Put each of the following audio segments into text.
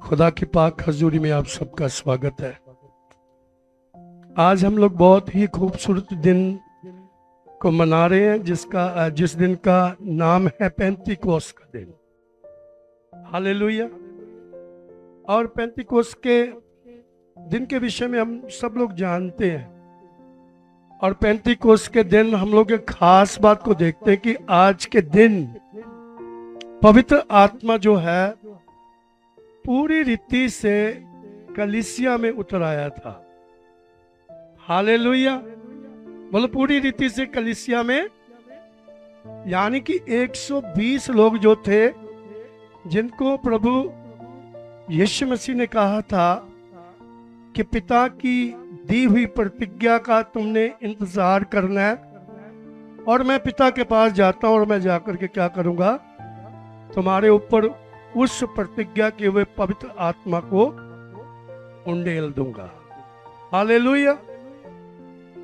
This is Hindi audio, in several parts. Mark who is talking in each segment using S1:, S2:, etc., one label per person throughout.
S1: खुदा की पाक हजूरी में आप सबका स्वागत है। आज हम लोग बहुत ही खूबसूरत दिन को मना रहे हैं जिस दिन का नाम है पेंतीकोस का दिन। हालेलुया। और पेंतीकोस के दिन के विषय में हम सब लोग जानते हैं। और पेंतीकोस के दिन हम लोग एक खास बात को देखते हैं कि आज के दिन पवित्र आत्मा जो है पूरी रीति से कलीसिया में उतर आया था। हालेलुया। बोलो पूरी रीति से कलीसिया में, यानी कि 120 लोग जो थे जिनको प्रभु यीशु मसीह ने कहा था कि पिता की दी हुई प्रतिज्ञा का तुमने इंतजार करना है और मैं पिता के पास जाता हूं और मैं जाकर के क्या करूंगा, तुम्हारे ऊपर उस प्रतिज्ञा के हुए पवित्र आत्मा को उंडेल दूंगा। हालेलुया।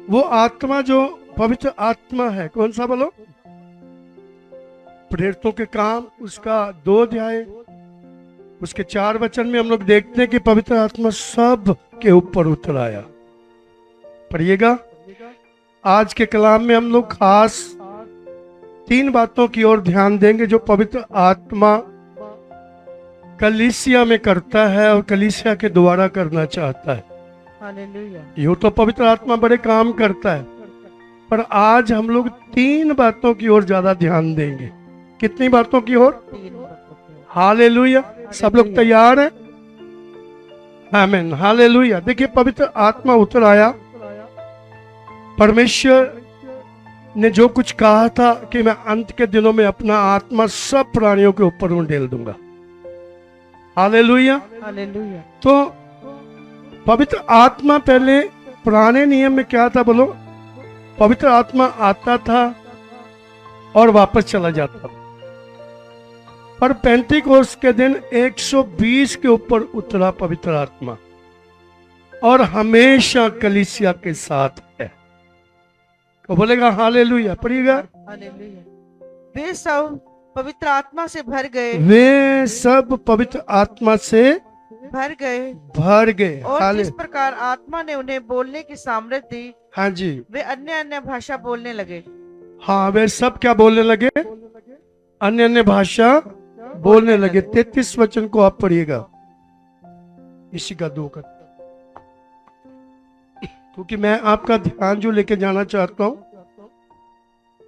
S1: वो आत्मा जो पवित्र आत्मा है, कौन सा बोलो? प्रेरितों के काम उसका 2 अध्याय उसके 4 वचन में हम लोग देखते हैं कि पवित्र आत्मा सब के ऊपर उतर आया। पढ़िएगा। आज के कलाम में हम लोग खास 3 बातों की ओर ध्यान देंगे जो पवित्र आत्मा कलीसिया में करता है और कलीसिया के द्वारा करना चाहता है। हालेलुया। यूं तो पवित्र आत्मा बड़े काम करता है, पर आज हम लोग 3 बातों की ओर ज्यादा ध्यान देंगे। कितनी बातों की ओर? हालेलुया। सब लोग तैयार हैं? आमीन। हालेलुया। देखिए, पवित्र आत्मा उतर आया। परमेश्वर ने जो कुछ कहा था कि मैं अंत के दिनों में अपना आत्मा सब प्राणियों के ऊपर उंडेल दूंगा। हालेलुया। हालेलुया। तो पवित्र आत्मा पहले पुराने नियम में क्या था बोलो? पवित्र आत्मा आता था और वापस चला जाता था। पर पेंतीकोस के दिन 120 के ऊपर उतरा पवित्र आत्मा और हमेशा कलीसिया के साथ है। तो बोलेगा हालेलुया। पढ़िएगा।
S2: हालेलुया। वे सब पवित्र आत्मा से भर गए।
S1: वे सब पवित्र आत्मा से
S2: भर
S1: गए।
S2: और जिस प्रकार आत्मा ने उन्हें बोलने की सामर्थ्य दी,
S1: हाँ जी,
S2: वे अन्य अन्य भाषा बोलने लगे।
S1: हाँ, वे सब क्या बोलने लगे? अन्य अन्य भाषा बोलने लगे। 33 वचन को आप पढ़िएगा। इसी का 2 का, क्योंकि मैं आपका ध्यान जो लेके जाना चाहता हूँ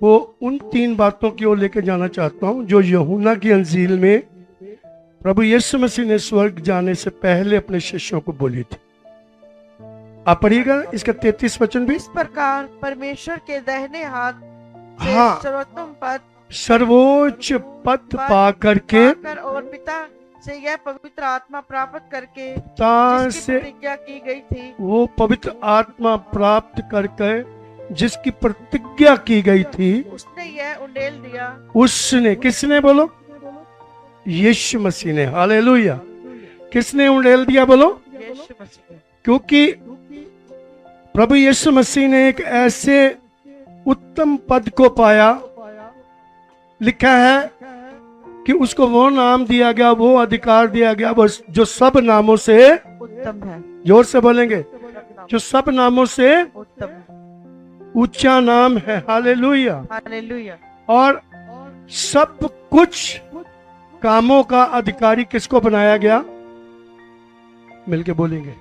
S1: वो उन 3 बातों की ओर लेके जाना चाहता हूँ जो यूहन्ना की अंजील में प्रभु यीशु मसीह ने स्वर्ग जाने से पहले अपने शिष्यों को बोली थी। आप पढ़िएगा इसका 33 वचन भी।
S2: इस प्रकार परमेश्वर के दाहिने हाथ से
S1: हाँ, सर्वोच्च पद पा करके
S2: और पिता से यह पवित्र आत्मा प्राप्त करके
S1: पिता से
S2: प्रतिज्ञा की गई थी,
S1: वो पवित्र आत्मा प्राप्त करके जिसकी प्रतिज्ञा की गई थी
S2: उसने यह उंडेल दिया।
S1: उसने, किसने बोलो? यीशु मसीह ने। हालेलुया। किसने उंडेल दिया बोलो?
S2: यीशु मसीह।
S1: क्योंकि प्रभु यीशु मसीह ने एक ऐसे उत्तम पद को पाया, लिखा है कि उसको वो नाम दिया गया, वो अधिकार दिया गया वो जो सब नामों से
S2: उत्तम है।
S1: जोर से बोलेंगे, जो सब नामों से
S2: उत्तम है,
S1: ऊंचा नाम है। हालेलुया।
S2: हालेलुया।
S1: और सब कुछ कामों का अधिकारी किसको बनाया गया? मिलके बोलेंगे,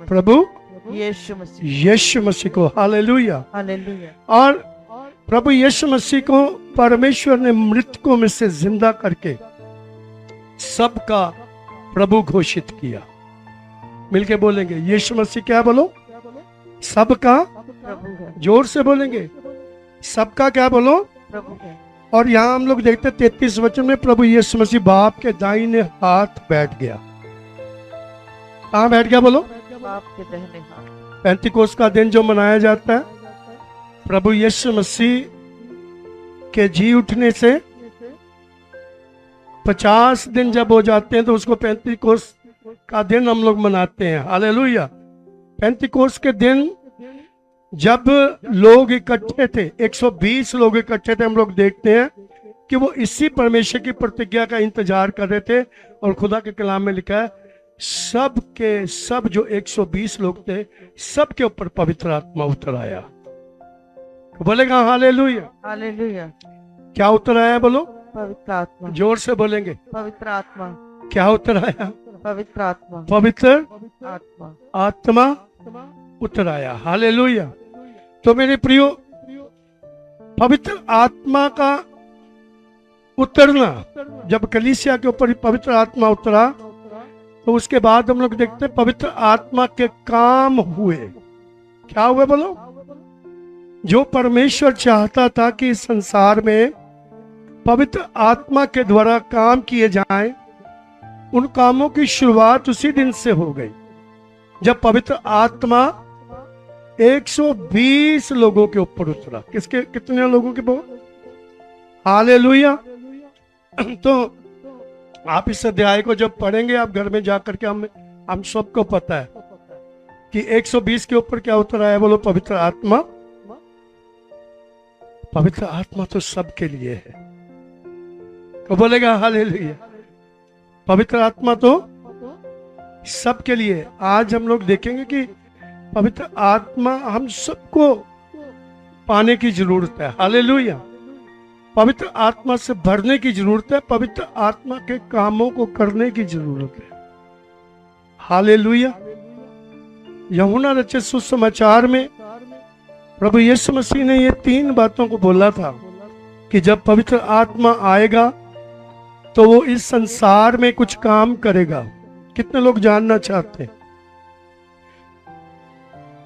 S1: प्रभु यीशु मसीह को। हालेलुया।
S2: हालेलुया।
S1: और प्रभु यीशु मसीह को परमेश्वर ने मृतकों में से जिंदा करके सबका प्रभु घोषित किया। मिलके बोलेंगे, यीशु मसीह क्या बोलो? सबका
S2: प्रभु है।
S1: जोर से बोलेंगे, सबका क्या बोलो?
S2: प्रभु है।
S1: और यहाँ हम लोग देखते 33 वचन में प्रभु यीशु मसीह बाप के दाहिने हाथ बैठ गया। कहाँ बैठ गया बोलो?
S2: बाप के दाहिने हाथ।
S1: पेंतीकोस का दिन जो मनाया जाता है, प्रभु यीशु मसीह के जी उठने से 50 दिन जब हो जाते हैं तो उसको पेंतीकोस का दिन हम लोग मनाते हैं। हालेलुया। पेंतीकोस के दिन जब लोग इकट्ठे थे, 120 लोग इकट्ठे थे, हम लोग देखते हैं कि वो इसी परमेश्वर की प्रतिज्ञा का इंतजार कर रहे थे। और खुदा के कलाम में लिखा है सब के सब जो 120 लोग थे, सबके ऊपर पवित्र आत्मा उतर आया। तो बोलेगा हालेलुया।
S2: हालेलुया।
S1: क्या उतर आया बोलो,
S2: पवित्र आत्मा।
S1: जोर से बोलेंगे।
S2: पवित्र आत्मा।
S1: क्या उतर आया?
S2: पवित्र आत्मा।
S1: पवित्र
S2: आत्मा।
S1: आत्मा उतर आया। हालेलुया। तो मेरे प्रियो, पवित्र आत्मा का उतरना, जब कलीसिया के ऊपर पवित्र आत्मा उतरा, तो उसके बाद हम लोग देखते हैं पवित्र आत्मा के काम हुए। क्या हुए बोलो? जो परमेश्वर चाहता था कि इस संसार में पवित्र आत्मा के द्वारा काम किए जाएं, उन कामों की शुरुआत उसी दिन से हो गई जब पवित्र आत्मा 120 लोगों के ऊपर उतरा। किसके, कितने लोगों के बोल? हालेलुया। तो आप इस अध्याय को जब पढ़ेंगे, आप घर में जाकर के हम सबको पता है कि 120 के ऊपर क्या उतर आया बोलो? पवित्र आत्मा। पवित्र आत्मा तो सबके लिए है। तो बोलेगा हालेलुया। पवित्र आत्मा तो सबके लिए। आज हम लोग देखेंगे कि पवित्र आत्मा हम सबको पाने की जरूरत है। हालेलुया। पवित्र आत्मा से भरने की जरूरत है, पवित्र आत्मा के कामों को करने की जरूरत है। हालेलुया। यूहन्ना रचित सुसमाचार में प्रभु यीशु मसीह ने ये 3 बातों को बोला था कि जब पवित्र आत्मा आएगा तो वो इस संसार में कुछ काम करेगा। कितने लोग जानना चाहते हैं?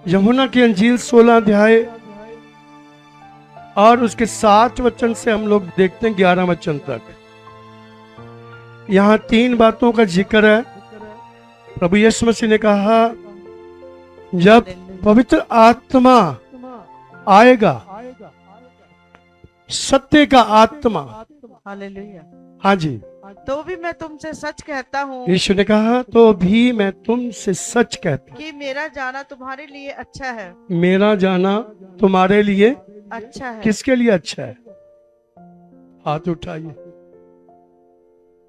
S1: यूहन्ना की अंजील 16 अध्याय और उसके 7 वचन से हम लोग देखते हैं 11 वचन तक। यहाँ 3 बातों का जिक्र है। प्रभु यीशु मसीह ने कहा जब पवित्र आत्मा आएगा, सत्य का आत्मा।
S2: हालेलुया।
S1: हाँ जी।
S2: तो भी मैं तुमसे सच कहता हूँ,
S1: यीशु ने कहा तो भी मैं तुमसे सच कहता
S2: कि मेरा जाना तुम्हारे लिए अच्छा है।
S1: हूं, मेरा जाना तुम्हारे लिए
S2: अच्छा है।
S1: किसके लिए अच्छा है? हाथ उठाइए,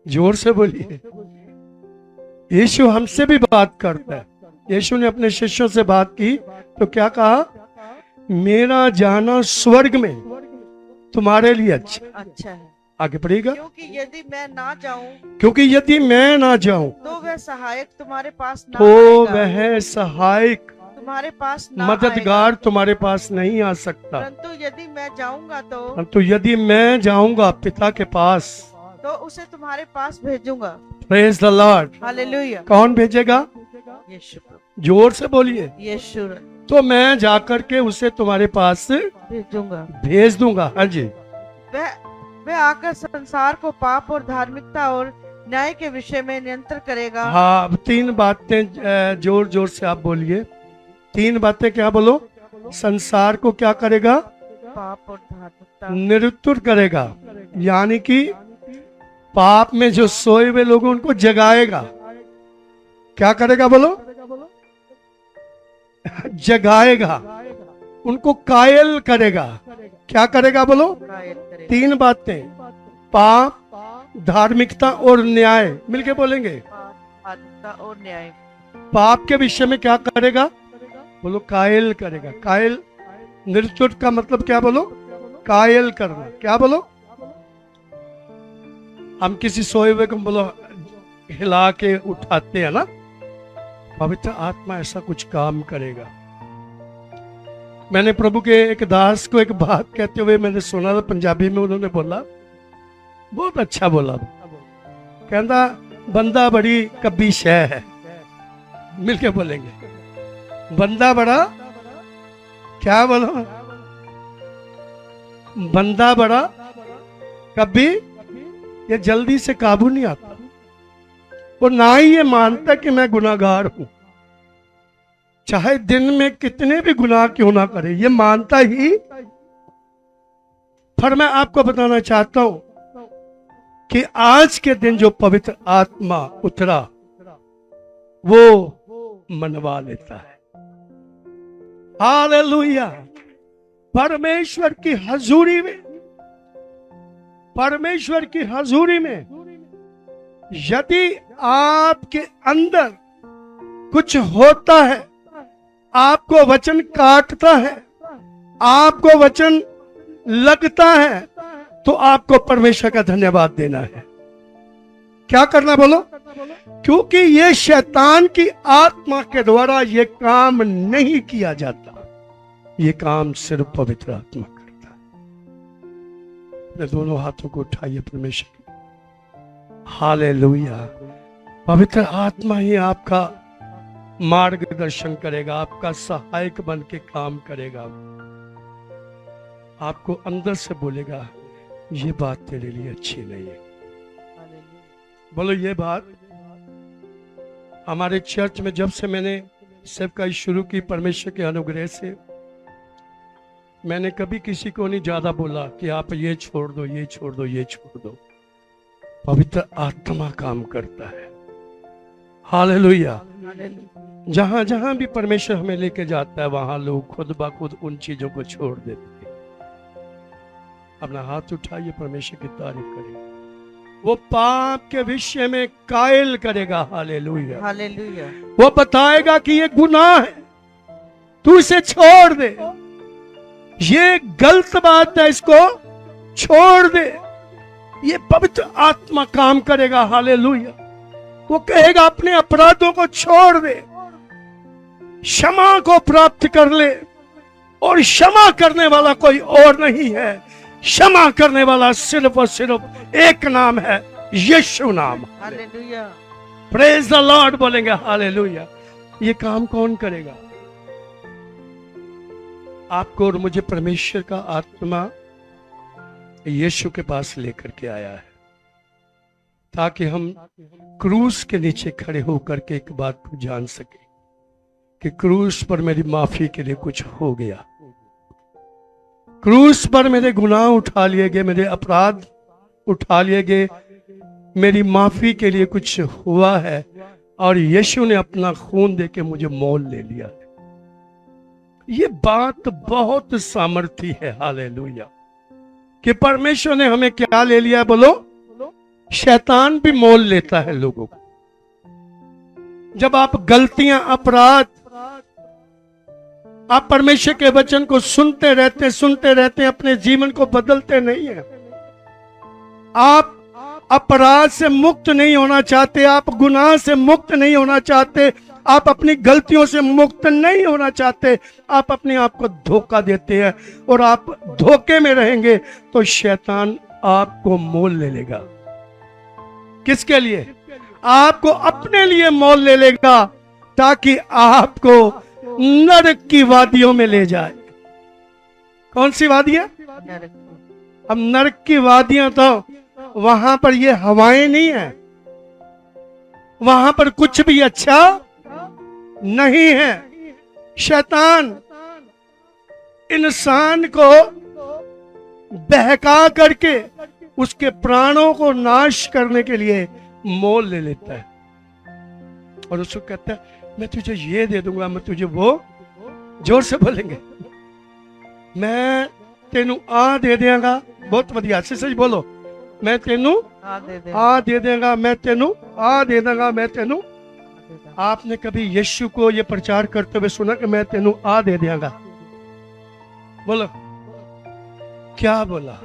S1: जोर से बोलिए। यीशु हमसे भी बात करता है। यीशु ने अपने शिष्यों से बात की तो क्या कहा? मेरा जाना स्वर्ग में तुम्हारे लिए अच्छा
S2: है।
S1: आगे पढ़ेगा।
S2: क्योंकि यदि मैं ना जाऊं,
S1: क्योंकि यदि मैं ना जाऊं
S2: तो वह सहायक तुम्हारे पास ना
S1: तो
S2: आएगा।
S1: वह सहायक,
S2: तुम्हारे पास ना
S1: मददगार
S2: आएगा।
S1: तुम्हारे पास नहीं आ सकता।
S2: परंतु यदि मैं जाऊंगा
S1: तो यदि मैं जाऊंगा पिता के पास,
S2: तो उसे तुम्हारे पास भेजूंगा।
S1: Praise the Lord.
S2: हालेलुया।
S1: कौन भेजेगा?
S2: यीशु प्रभु।
S1: जोर से बोलिए।
S2: यीशु
S1: तो मैं जाकर के उसे तुम्हारे पास
S2: भेजूंगा,
S1: भेज दूंगा। हाँ जी।
S2: वह आकर संसार को पाप और धार्मिकता और न्याय के विषय में नियंत्रण करेगा।
S1: हाँ, अब 3 बातें जोर जोर से आप बोलिए। 3 बातें क्या बोलो? संसार को क्या करेगा?
S2: पाप और धार्मिकता
S1: निरुत्तर करेगा, यानी कि पाप में जो सोए हुए लोग उनको जगाएगा। क्या करेगा बोलो? जगाएगा, उनको कायल करेगा। क्या करेगा बोलो? 3 बातें, पाप, धार्मिकता और न्याय। मिलके बोलेंगे।
S2: धार्मिकता और न्याय।
S1: पाप के विषय में क्या करेगा बोलो? कायल करेगा। कायल, निर्तुट का मतलब क्या बोलो? कायल करना। क्या बोलो? हम किसी सोए हुए को बोलो हिला के उठाते हैं ना, पवित्र आत्मा ऐसा कुछ काम करेगा। मैंने प्रभु के एक दास को एक बात कहते हुए मैंने सुना था, पंजाबी में उन्होंने बोला, बहुत अच्छा बोला। कहता बंदा बड़ी कब्बी शह है। मिलके बोलेंगे, बंदा बड़ा, क्या बोलो? बंदा बड़ा कभी ये जल्दी से काबू नहीं आता, और ना ही ये मानता कि मैं गुनाहगार हूं, चाहे दिन में कितने भी गुनाह क्यों ना करे, ये मानता ही। पर मैं आपको बताना चाहता हूं कि आज के दिन जो पवित्र आत्मा उतरा वो मनवा लेता है। हालेलुया। परमेश्वर की हजूरी में, परमेश्वर की हजूरी में यदि आपके अंदर कुछ होता है, आपको वचन काटता है, आपको वचन लगता है, तो आपको परमेश्वर का धन्यवाद देना है। क्या करना बोलो? क्योंकि ये शैतान की आत्मा के द्वारा ये काम नहीं किया जाता, ये काम सिर्फ पवित्र आत्मा करता है। अपने दोनों हाथों को उठाइए परमेश्वर की। हालेलुया। पवित्र आत्मा ही आपका मार्गदर्शन करेगा, आपका सहायक बन के काम करेगा। आपको अंदर से बोलेगा ये बात तेरे लिए अच्छी नहीं है। बोलो ये बात। हमारे चर्च में जब से मैंने सेवकाई शुरू की परमेश्वर के अनुग्रह से, मैंने कभी किसी को नहीं ज्यादा बोला कि आप ये छोड़ दो, ये छोड़ दो, ये छोड़ दो। पवित्र आत्मा काम करता है। हालेलुया। जहां जहां भी परमेश्वर हमें लेके जाता है, वहां लोग खुद ब खुद उन चीजों को छोड़ देते हैं। अपना हाथ उठाइए, परमेश्वर की तारीफ करें। वो पाप के विषय में कायल करेगा। Hallelujah,
S2: hallelujah.
S1: वो बताएगा कि ये गुनाह है, तू इसे छोड़ दे, ये गलत बात है, इसको छोड़ दे। ये पवित्र आत्मा काम करेगा। हालेलुया। वो कहेगा अपने अपराधों को छोड़ दे, क्षमा को प्राप्त कर ले, और क्षमा करने वाला कोई और नहीं है। क्षमा करने वाला सिर्फ और सिर्फ एक नाम है, यीशु नाम।
S2: हालेलुया।
S1: प्रेज द लॉर्ड बोलेंगे। हालेलुया। ये काम कौन करेगा? आपको और मुझे परमेश्वर का आत्मा यीशु के पास लेकर के आया है, ताकि हम क्रूस के नीचे खड़े होकर के एक बात को जान सके कि क्रूस पर मेरी माफी के लिए कुछ हो गया। क्रूस पर मेरे गुनाह उठा लिए गए, मेरे अपराध उठा लिए गए, मेरी माफी के लिए कुछ हुआ है, और यीशु ने अपना खून देके मुझे मोल ले लिया है। ये बात बहुत सामर्थी है। हालेलुया। कि परमेश्वर ने हमें क्या ले लिया? बोलो। शैतान भी मोल लेता है लोगों को। जब आप गलतियां, अपराध, आप परमेश्वर के वचन को सुनते रहते अपने जीवन को बदलते नहीं है, आप अपराध से मुक्त नहीं होना चाहते, आप गुनाह से मुक्त नहीं होना चाहते, आप अपनी गलतियों से मुक्त नहीं होना चाहते, आप अपने आप को धोखा देते हैं, और आप धोखे में रहेंगे तो शैतान आपको मोल ले लेगा। किसके लिए? आपको अपने लिए मोल ले लेगा, ताकि आपको नरक की वादियों में ले जाए। कौन सी वादियां? अब नरक की वादियां तो वहां पर ये हवाएं नहीं है, वहां पर कुछ भी अच्छा नहीं है। शैतान इंसान को बहका करके उसके प्राणों को नाश करने के लिए मोल ले लेता है, और उसको कहता है मैं तुझे ये दे दूंगा, मैं तुझे वो, जोर से बोलेंगे, मैं तेनू आ दे देंगा। बहुत बढ़िया, सच बोलो। मैं तेनू आ दे देंगा, मैं तेनू आ दे देंगा, मैं तेनू। आपने कभी यीशु को ये प्रचार करते हुए सुना कि मैं तेनू आ दे देंगा? बोलो, क्या बोला?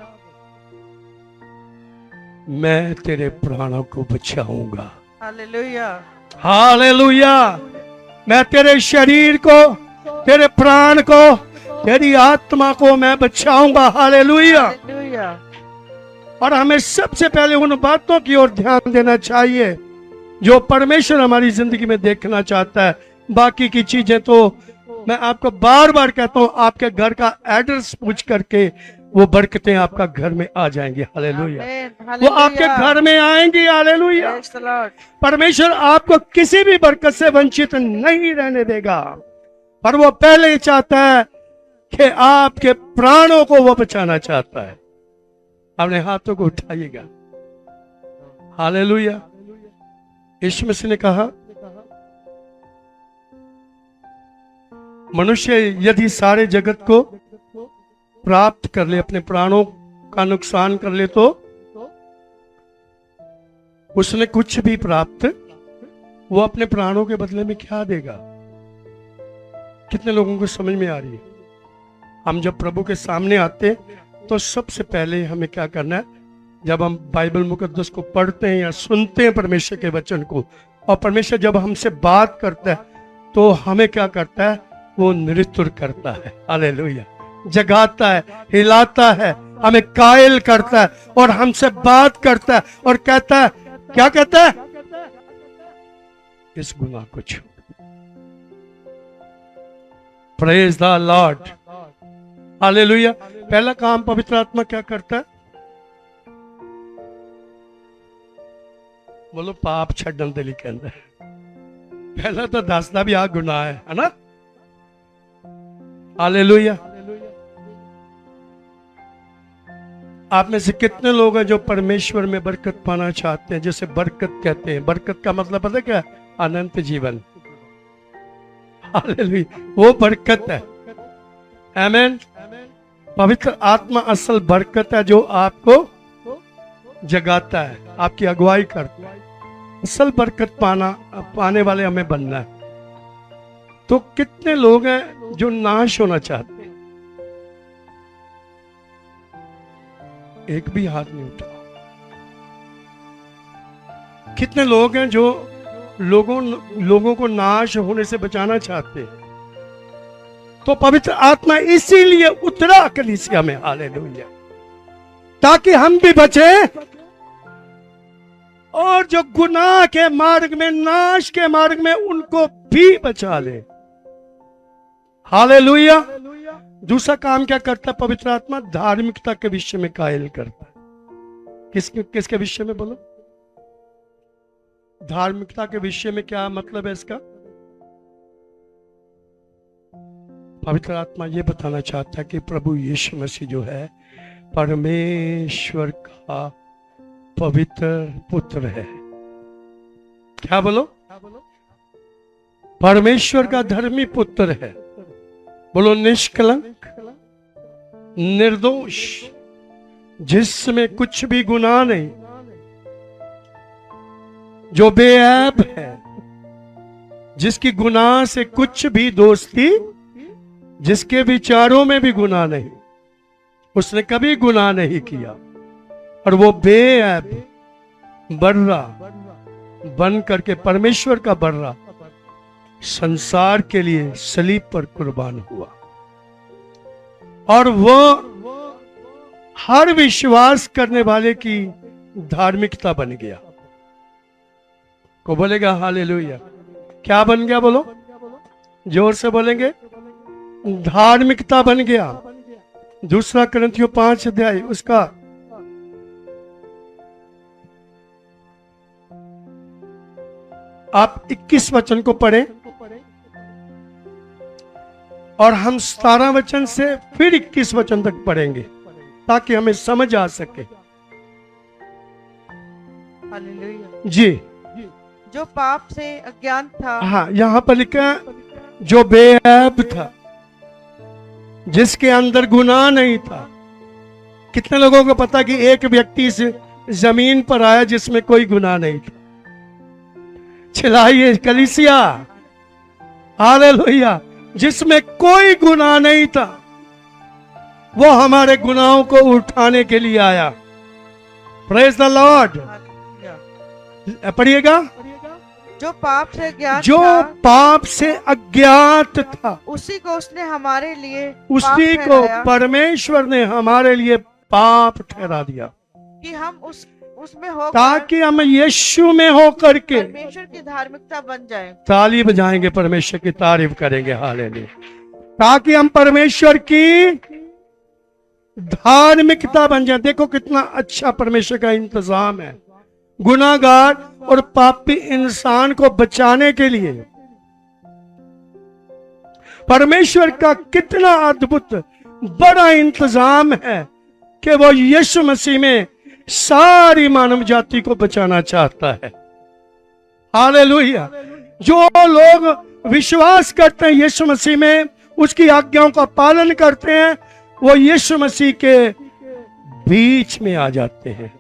S1: मैं तेरे प्राणों को बचाऊंगा।
S2: हालेलुया।
S1: हालेलुया। मैं तेरे शरीर को, तेरे प्राण को, तेरी आत्मा को मैं बचाऊंगा। हालेलुया।
S2: हालेलुया।
S1: और हमें सबसे पहले उन बातों की ओर ध्यान देना चाहिए जो परमेश्वर हमारी जिंदगी में देखना चाहता है। बाकी की चीजें तो मैं आपको बार बार कहता हूं, आपके घर का एड्रेस पूछ करके वो बरकतें आपका घर में आ जाएंगी। हालेलुया। वो आपके घर में आएंगी। हालेलुया। परमेश्वर आपको किसी भी बरकत से वंचित नहीं रहने देगा, पर वो पहले चाहता है कि आपके प्राणों को वो बचाना चाहता है। अपने हाथों को उठाइएगा। हालेलुया। यीशु मसीह ने कहा, मनुष्य यदि सारे जगत को प्राप्त कर ले, अपने प्राणों का नुकसान कर ले, तो उसने कुछ भी प्राप्त, वो अपने प्राणों के बदले में क्या देगा? कितने लोगों को समझ में आ रही है? हम जब प्रभु के सामने आते हैं तो सबसे पहले हमें क्या करना है? जब हम बाइबल मुकद्दस को पढ़ते हैं या सुनते हैं परमेश्वर के वचन को, और परमेश्वर जब हमसे बात करता है तो हमें क्या करता है? वो नृत्य करता है, हालेलुया, जगाता है, हिलाता है, हमें कायल करता है और हमसे बात करता है और कहता है, क्या कहता है? इस गुनाह को छोड़। Praise the Lord, hallelujah. पहला काम पवित्र आत्मा क्या करता है? बोलो पाप छड्डन दे लिए कहता है। पहला तो दसदा भी आ गुनाह है ना? हालेलुया। आप में से कितने लोग हैं जो परमेश्वर में बरकत पाना चाहते हैं? जैसे बरकत कहते हैं, बरकत का मतलब पता है क्या? अनंत जीवन। हालेलुया, वो बरकत है। आमीन। पवित्र आत्मा असल बरकत है जो आपको जगाता है, आपकी अगुवाई करता है। असल बरकत पाने वाले हमें बनना है। तो कितने लोग हैं जो नाश होना चाहते हैं? एक भी हाथ नहीं उठा। कितने लोग हैं जो लोगों को नाश होने से बचाना चाहते हैं? तो पवित्र आत्मा इसीलिए उतरा कलीसिया में, हालेलुया, ताकि हम भी बचे और जो गुनाह के मार्ग में, नाश के मार्ग में, उनको भी बचा ले। हालेलुया। दूसरा काम क्या करता है पवित्र आत्मा? धार्मिकता के विषय में कायल करता है। किसके विषय में? बोलो। धार्मिकता के विषय में क्या मतलब है इसका? पवित्र आत्मा ये बताना चाहता है कि प्रभु यीशु मसीह जो है परमेश्वर का पवित्र पुत्र है। क्या बोलो? परमेश्वर का धर्मी पुत्र है। बोलो निष्कलंक, निर्दोष, जिसमें कुछ भी गुनाह नहीं, जो बेऐब है, जिसकी गुनाह से कुछ भी दोस्ती, जिसके विचारों में भी गुनाह नहीं, उसने कभी गुनाह नहीं किया, और वो बेऐब बर्रा बन करके परमेश्वर का बर्रा संसार के लिए सलीब पर कुर्बान हुआ, और वो हर विश्वास करने वाले की धार्मिकता बन गया। को बोलेगा हालेलुया? क्या बन गया? बोलो जोर से बोलेंगे। धार्मिकता बन गया। दूसरा कुरिन्थियों 5 अध्याय उसका 21 वचन को पढ़ें और हम 17 वचन से फिर 21 वचन तक पढ़ेंगे ताकि हमें समझ आ सके।
S2: हालेलुया।
S1: जी।
S2: जो पाप से अज्ञान था,
S1: हाँ, यहाँ पर लिखा जो बेऐब था, जिसके अंदर गुनाह नहीं था। कितने लोगों को पता कि एक व्यक्ति इस जमीन पर आया जिसमें कोई गुनाह नहीं था? चिल्लाइए कलीसिया, हालेलुया। जिसमें कोई गुनाह नहीं था, वो हमारे गुनाहों को उठाने के लिए आया। Praise the Lord. पढ़िएगा।
S2: जो पाप से अज्ञात
S1: जो
S2: था,
S1: पाप से अज्ञात था,
S2: उसी को उसने हमारे लिए
S1: उसी
S2: पाप
S1: को
S2: ठहराया,
S1: परमेश्वर ने हमारे लिए पाप ठहरा दिया,
S2: कि हम उसमें होकर
S1: ताकि हम यीशु में होकर के
S2: परमेश्वर की धार्मिकता बन जाए।
S1: ताली बजाएंगे, परमेश्वर की तारीफ करेंगे, हालेलुया। ताकि हम परमेश्वर की धार्मिकता बन जाए। देखो कितना अच्छा परमेश्वर का इंतजाम है। गुनाहगार और पापी इंसान को बचाने के लिए परमेश्वर का कितना अद्भुत बड़ा इंतजाम है कि वो यीशु मसीह में सारी मानव जाति को बचाना चाहता है। हालेलुया। जो लोग विश्वास करते हैं यीशु मसीह में, उसकी आज्ञाओं का पालन करते हैं, वो यीशु मसीह के बीच में आ जाते हैं।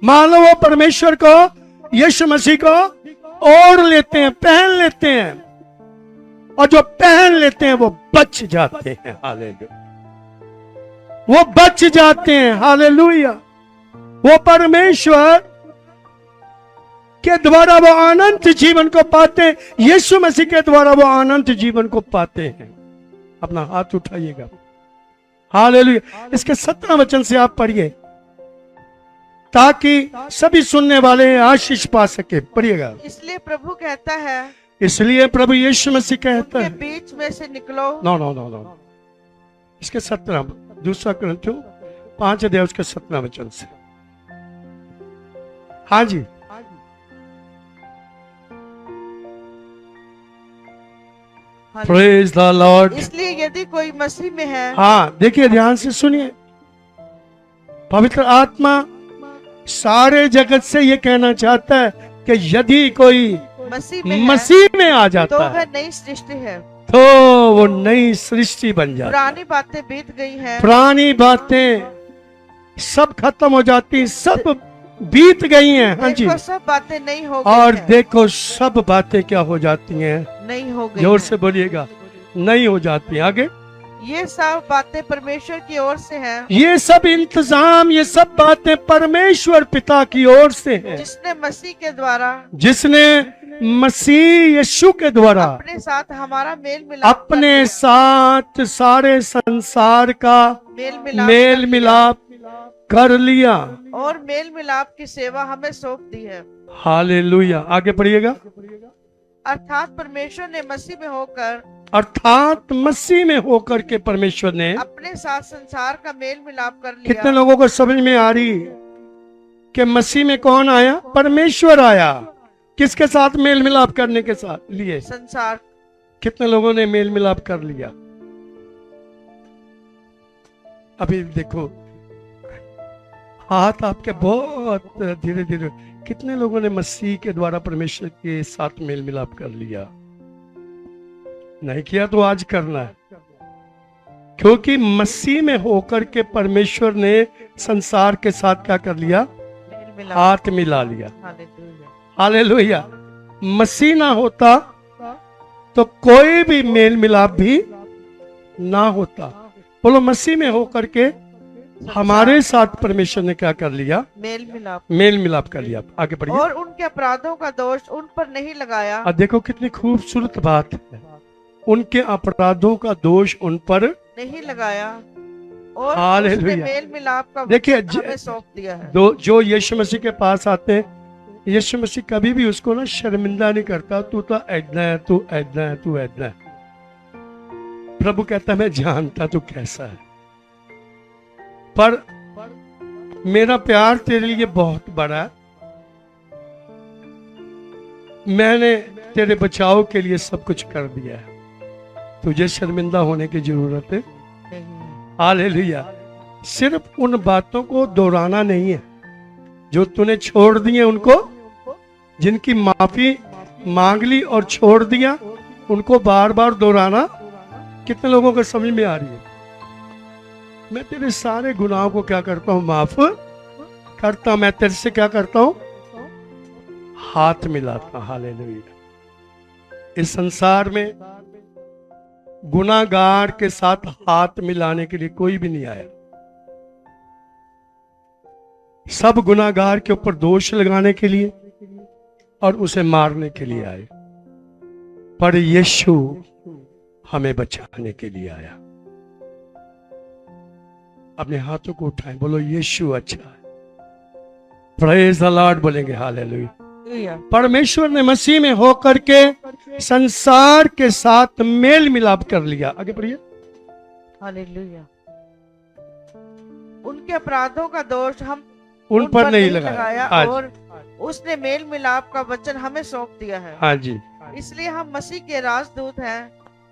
S1: मानो वो परमेश्वर को, यीशु मसीह को ओढ़ लेते हैं, पहन लेते हैं, और जो पहन लेते हैं वो बच जाते हैं। हालेलुया, वो बच जाते हैं। हालेलुया, वो परमेश्वर के द्वारा वो अनंत जीवन को पाते हैं, यीशु मसीह के द्वारा वो अनंत जीवन को पाते हैं। अपना हाथ उठाइएगा। हालेलुया, इसके 17 वचन से आप पढ़िए ताकि सभी सुनने वाले आशीष पा सके। पढ़िएगा।
S2: इसलिए प्रभु कहता है,
S1: इसलिए प्रभु यीशु मसीह कहता
S2: उनके
S1: है,
S2: बीच में से निकलो।
S1: नो नो नो नो, इसके 17, 2 कुरिन्थियों 5 अध्याय उसके 17 वचन से। हाँ जी, प्रेज द लॉर्ड।
S2: इसलिए यदि कोई मसीह में है,
S1: हाँ देखिए, ध्यान से सुनिए। पवित्र आत्मा सारे जगत से ये कहना चाहता है कि यदि कोई मसीह में आ
S2: तो
S1: जाता
S2: वह
S1: है
S2: नई सृष्टि है,
S1: तो वो नई सृष्टि बन जाती है।
S2: पुरानी बातें बीत गई हैं,
S1: पुरानी बातें सब खत्म हो जाती, सब बीत गई हैं। हाँ जी,
S2: देखो सब बातें नई हो गई
S1: और
S2: हैं,
S1: देखो सब बातें क्या हो जाती हैं।
S2: नई हो गई
S1: जोर
S2: हैं।
S1: से बोलिएगा, नई हो जाती हैं। आगे,
S2: ये सब बातें परमेश्वर की ओर से हैं,
S1: ये सब इंतजाम, ये सब बातें परमेश्वर पिता की ओर से हैं,
S2: जिसने मसीह के द्वारा,
S1: जिसने मसीह यीशु के द्वारा
S2: अपने साथ हमारा मेल मिलाप
S1: अपने साथ सारे संसार का मेल मिलाप कर लिया
S2: और मेल मिलाप की सेवा हमें सौंप दी है।
S1: हालेलुया, आगे पढ़िएगा।
S2: अर्थात परमेश्वर ने मसीह में होकर,
S1: अर्थात मसीह में होकर के परमेश्वर ने
S2: अपने साथ संसार का मेल मिलाप कर लिया।
S1: कितने लोगों को समझ में आ रही कि मसीह में कौन आया? परमेश्वर आया। किसके साथ मेल मिलाप करने के साथ लिए?
S2: संसार।
S1: कितने लोगों ने मेल मिलाप कर लिया? अभी देखो, हाथ आपके बहुत धीरे धीरे, कितने लोगों ने मसीह के द्वारा परमेश्वर के साथ मेल मिलाप कर लिया? नहीं किया तो आज करना है, क्योंकि मसीह में होकर के परमेश्वर ने संसार के साथ क्या कर लिया? हाथ मिला लिया। हालेलुया। मसीह ना होता तो कोई भी मेल मिलाप भी ना होता। बोलो, मसीह में होकर के हमारे साथ परमेश्वर ने क्या कर लिया? मेल मिलाप कर लिया। आगे बढ़िए।
S2: और उनके अपराधों का दोष उन पर नहीं लगाया।
S1: अब देखो कितनी खूबसूरत बात है, उनके अपराधों का दोष उन पर
S2: नहीं लगाया और
S1: हालेलुया।
S2: उसने मेल मिलाप का
S1: देखिए,
S2: हमें सौंप दिया है।
S1: जो यीशु मसीह के पास आते हैं, यीशु मसीह कभी भी उसको ना शर्मिंदा नहीं करता। तू तो ऐदा है, तू ऐदा है, तू ऐदा है। प्रभु कहता, मैं जानता तू कैसा है, पर मेरा प्यार तेरे लिए बहुत बड़ा है। मैंने तेरे बचाव के लिए सब कुछ कर दिया है, तुझे शर्मिंदा होने की जरूरत है। हालेलुया। सिर्फ उन बातों को दोहराना नहीं है जो तूने छोड़ दी है, उनको, जिनकी माफी मांग ली और छोड़ दिया, उनको बार बार दोहराना। कितने लोगों को समझ में आ रही है? मैं तेरे सारे गुनाहों को क्या करता हूं? माफ करता। मैं तेरे से क्या करता हूं? हाथ मिलाता। हालेलुया। इस संसार में गुनाहगार के साथ हाथ मिलाने के लिए कोई भी नहीं आया। सब गुनाहगार के ऊपर दोष लगाने के लिए और उसे मारने के लिए आए, पर यीशु हमें बचाने के लिए आया। अपने हाथों को उठाएं, बोलो यीशु अच्छा है। प्रेज द लॉर्ड बोलेंगे। हालेलुया। परमेश्वर ने मसीह में होकर के संसार के साथ मेल मिलाप कर लिया। आगे बढ़िए।
S2: हालेलुया। उनके अपराधों का दोष हम
S1: उन पर नहीं लगाया
S2: और उसने मेल मिलाप का वचन हमें सौंप दिया है।
S1: हाँ जी।
S2: इसलिए हम मसीह के राजदूत हैं।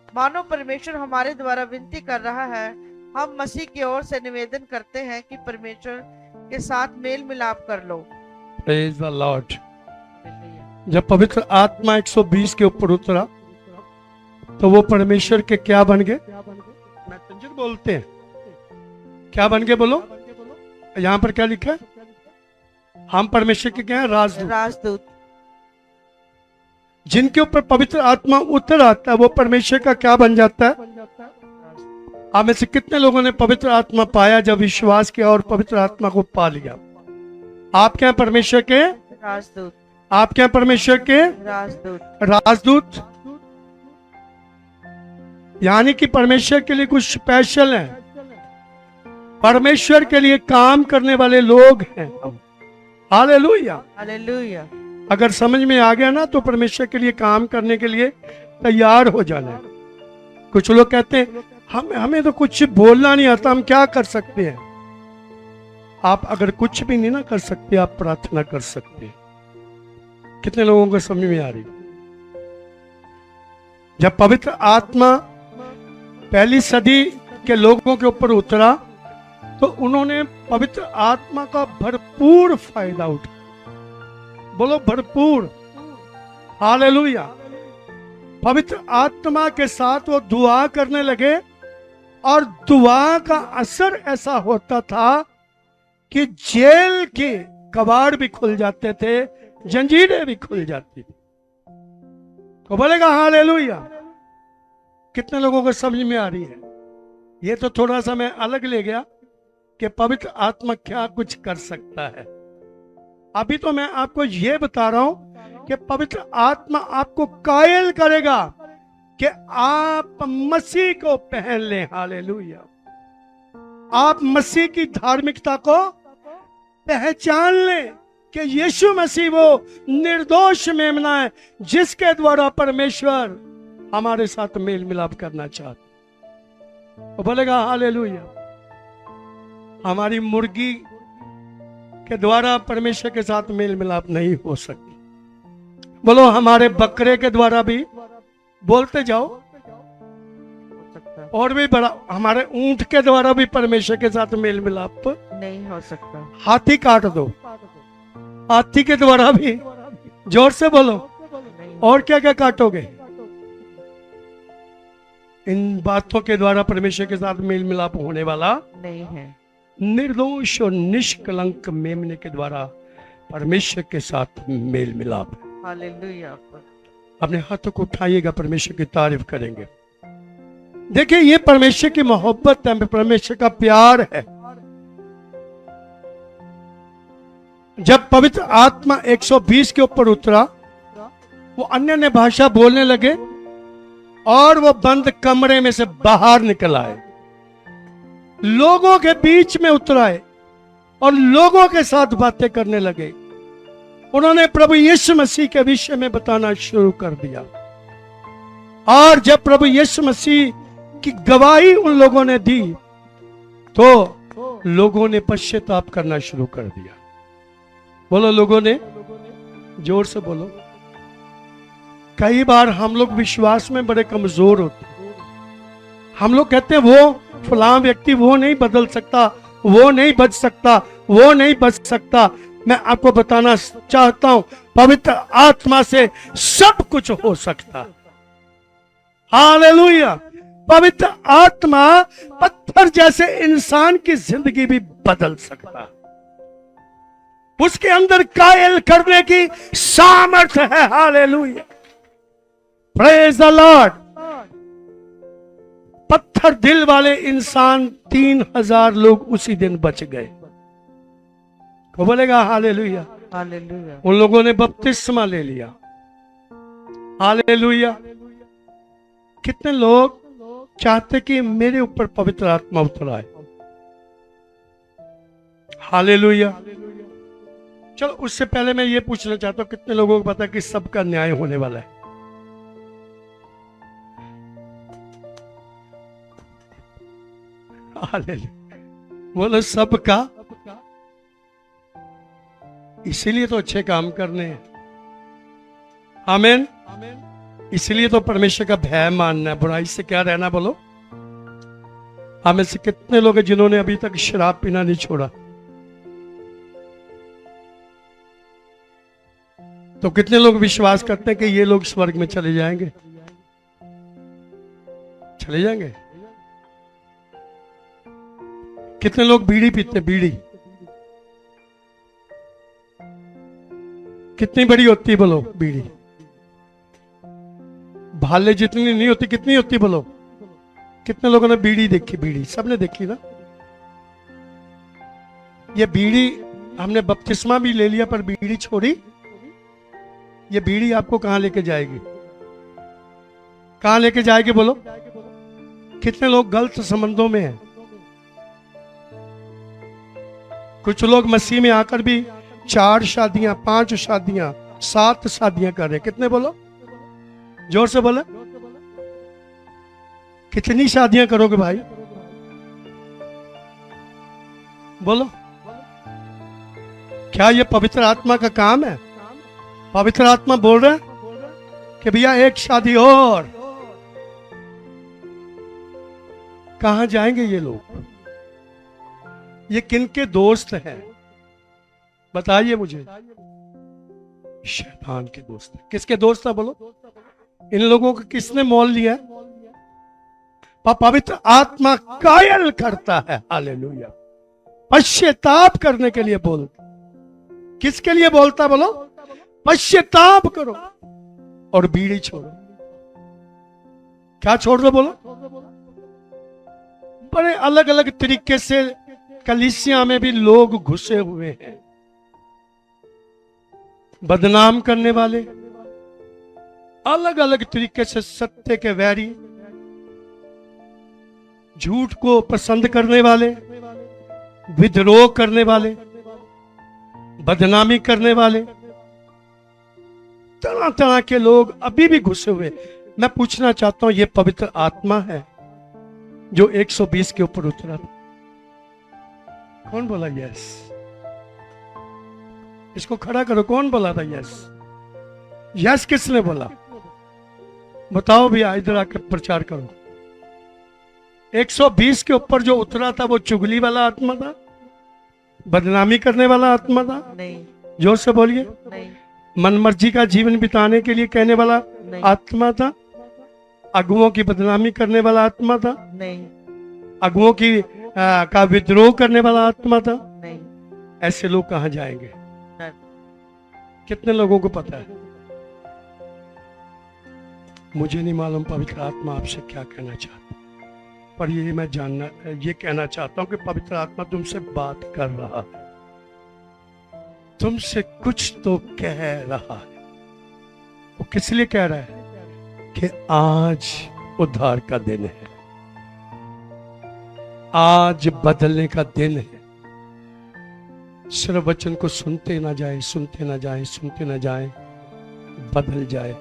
S2: मानो परमेश्वर हमारे द्वारा विनती कर रहा है। हम मसीह की ओर से निवेदन करते हैं कि परमेश्वर के साथ मेल मिलाप कर लो।
S1: Praise the Lord. जब पवित्र आत्मा 120 के ऊपर उतरा तो वो परमेश्वर के क्या बन गए? मैसेंजर बोलते हैं। क्या बन गए? बोलो। यहाँ पर क्या लिखा है? हम परमेश्वर के क्या हैं? राजदूत।
S2: राजदूत।
S1: जिनके ऊपर पवित्र आत्मा उतर आता है वो परमेश्वर का क्या बन जाता है? आप में से कितने लोगों ने पवित्र आत्मा पाया जब विश्वास किया और पवित्र आत्मा को पा लिया? आप क्या हैं? परमेश्वर के
S2: राजदूत।
S1: आप क्या हैं? परमेश्वर के
S2: राजदूत।
S1: राजदूत। यानी कि परमेश्वर के लिए कुछ स्पेशल है, परमेश्वर के लिए काम करने वाले लोग हैं हम। हालेलुया।
S2: हालेलुया।
S1: अगर समझ में आ गया ना तो परमेश्वर के लिए काम करने के लिए तैयार हो जाना है। कुछ लोग कहते हैं हमें तो कुछ बोलना नहीं आता, हम क्या कर सकते हैं? आप अगर कुछ भी नहीं ना कर सकते, आप प्रार्थना कर सकते हैं। कितने लोगों को समझ में आ रही? जब पवित्र आत्मा पहली सदी के लोगों के ऊपर उतरा तो उन्होंने पवित्र आत्मा का भरपूर फायदा उठाया। बोलो भरपूर। हालेलुया। पवित्र आत्मा के साथ वो दुआ करने लगे और दुआ का असर ऐसा होता था कि जेल के कबाड़ भी खुल जाते थे, जंजीरें भी खुल जाती थी। तो बोलेगा हालेलुया। कितने लोगों को समझ में आ रही है? ये तो थोड़ा सा मैं अलग ले गया कि पवित्र आत्मा क्या कुछ कर सकता है। अभी तो मैं आपको यह बता रहा हूं कि पवित्र आत्मा आपको कायल करेगा कि आप मसीह को पहन लें। हालेलुया। आप मसीह की धार्मिकता को पहचान लें कि यीशु मसीह वो निर्दोष मेमना है जिसके द्वारा परमेश्वर हमारे साथ मेल मिलाप करना चाहता। तो बोलेगा हालेलुया। हमारी मुर्गी के द्वारा परमेश्वर के साथ मेल मिलाप नहीं हो सकती। बोलो हमारे बकरे के द्वारा भी, बोलते जाओ, और भी बड़ा, हमारे ऊंट के द्वारा भी परमेश्वर के साथ मेल मिलाप
S2: नहीं हो सकता।
S1: हाथी काट दो, हाथी के द्वारा भी, जोर से बोलो, और क्या क्या काटोगे? इन बातों के द्वारा परमेश्वर के साथ मेल मिलाप होने वाला
S2: नहीं है।
S1: निर्दोष और निष्कलंक मेमने के द्वारा परमेश्वर के साथ मेल मिलाप है।
S2: हालेलुया।
S1: अपने हाथों को उठाइएगा, परमेश्वर की तारीफ करेंगे। देखिए ये परमेश्वर की मोहब्बत है, परमेश्वर का प्यार है। जब पवित्र आत्मा 120 के ऊपर उतरा, वो अन्य भाषा बोलने लगे और वो बंद कमरे में से बाहर निकल आए, लोगों के बीच में उतराए और लोगों के साथ बातें करने लगे। उन्होंने प्रभु यीशु मसीह के विषय में बताना शुरू कर दिया। और जब प्रभु यीशु मसीह की गवाही उन लोगों ने दी तो लोगों ने पश्चाताप करना शुरू कर दिया। बोलो लोगों ने, जोर से बोलो। कई बार हम लोग विश्वास में बड़े कमजोर होते हैं। हम लोग कहते हैं वो फलां व्यक्ति वो नहीं बदल सकता, वो नहीं बच सकता, वो नहीं बच सकता। मैं आपको बताना चाहता हूं पवित्र आत्मा से सब कुछ हो सकता। हालेलुया। पवित्र आत्मा पत्थर जैसे इंसान की जिंदगी भी बदल सकता। उसके अंदर कायल करने की सामर्थ्य है। हालेलुया। Praise the Lord. पत्थर दिल वाले इंसान 3000 लोग उसी दिन बच गए। को बोलेगा हालेलुया।
S2: हालेलुया।
S1: उन लोगों ने बपतिस्मा ले लिया। हालेलुया। कितने लोग चाहते कि मेरे ऊपर पवित्र आत्मा उतर आए? हालेलुया। चलो उससे पहले मैं ये पूछना चाहता हूं, कितने लोगों को पता है कि सबका न्याय होने वाला है? हालेलुया। बोलो सबका। इसीलिए तो अच्छे काम करने हैं। आमीन। इसलिए तो परमेश्वर का भय मानना है, बुराई से क्या रहना। बोलो हमें से कितने लोग हैं जिन्होंने अभी तक शराब पीना नहीं छोड़ा? तो कितने लोग विश्वास करते हैं कि ये लोग स्वर्ग में चले जाएंगे? चले जाएंगे। कितने लोग बीड़ी पीते? बीड़ी कितनी बड़ी होती है बोलो बीड़ी? भाले जितनी नहीं होती, कितनी होती बोलो? कितने लोगों ने बीड़ी देखी? बीड़ी सबने देखी ना। ये बीड़ी, हमने बपतिस्मा भी ले लिया पर बीड़ी छोड़ी। ये बीड़ी आपको कहां लेके जाएगी? कहां लेके जाएगी बोलो? कितने लोग गलत संबंधों में हैं? कुछ लोग मसीह में आकर भी 4 शादियां, 5 शादियां, 7 शादियां कर रहे। कितने बोलो? जोर से बोले। कितनी शादियां करोगे भाई? बोलो। क्या ये पवित्र आत्मा का काम है? पवित्र आत्मा बोल रहा है कि भैया एक शादी और। कहां जाएंगे ये लोग? ये किनके दोस्त हैं? बताइए मुझे। शैतान के दोस्त। किसके दोस्त है बोलो? इन लोगों को किसने मोल लिया? पवित्र आत्मा कायल करता है। हालेलुया। पश्चाताप करने के लिए बोल। किसके लिए बोलता बोलो? पश्चाताप करो और बीड़ी छोड़ो। क्या छोड़ दो बोलो? बड़े अलग अलग तरीके से कलीसिया में भी लोग घुसे हुए हैं। बदनाम करने वाले, अलग अलग तरीके से सत्य के वैरी, झूठ को पसंद करने वाले, विद्रोह करने वाले, बदनामी करने वाले, तरह तरह के लोग अभी भी घुसे हुए। मैं पूछना चाहता हूं, ये पवित्र आत्मा है जो 120 के ऊपर उतरा था? कौन बोला यस? इसको खड़ा करो। कौन बोला था यस? यस किसने बोला? बताओ भैया, इधर आकर प्रचार करो। 120 के ऊपर जो उतरा था वो चुगली वाला आत्मा था? बदनामी करने वाला आत्मा था?
S2: नहीं।
S1: जोर से बोलिए।
S2: नहीं।
S1: मनमर्जी का जीवन बिताने के लिए कहने वाला
S2: नहीं।
S1: आत्मा था? अगुओं की बदनामी करने वाला आत्मा था?
S2: नहीं।
S1: अगुओं की का विद्रोह करने वाला आत्मा था?
S2: नहीं।
S1: ऐसे लोग कहां जाएंगे?
S2: नहीं।
S1: कितने लोगों को पता है? मुझे नहीं मालूम पवित्र आत्मा आपसे क्या कहना चाहता, पर ये कहना चाहता हूं कि पवित्र आत्मा तुमसे बात कर रहा है, तुमसे कुछ तो कह रहा है। वो किस लिए कह रहा है? कि आज उद्धार का दिन है, आज बदलने का दिन है। सिर्फ वचन को सुनते ना जाए, सुनते ना जाए, सुनते ना जाए, बदल जाए,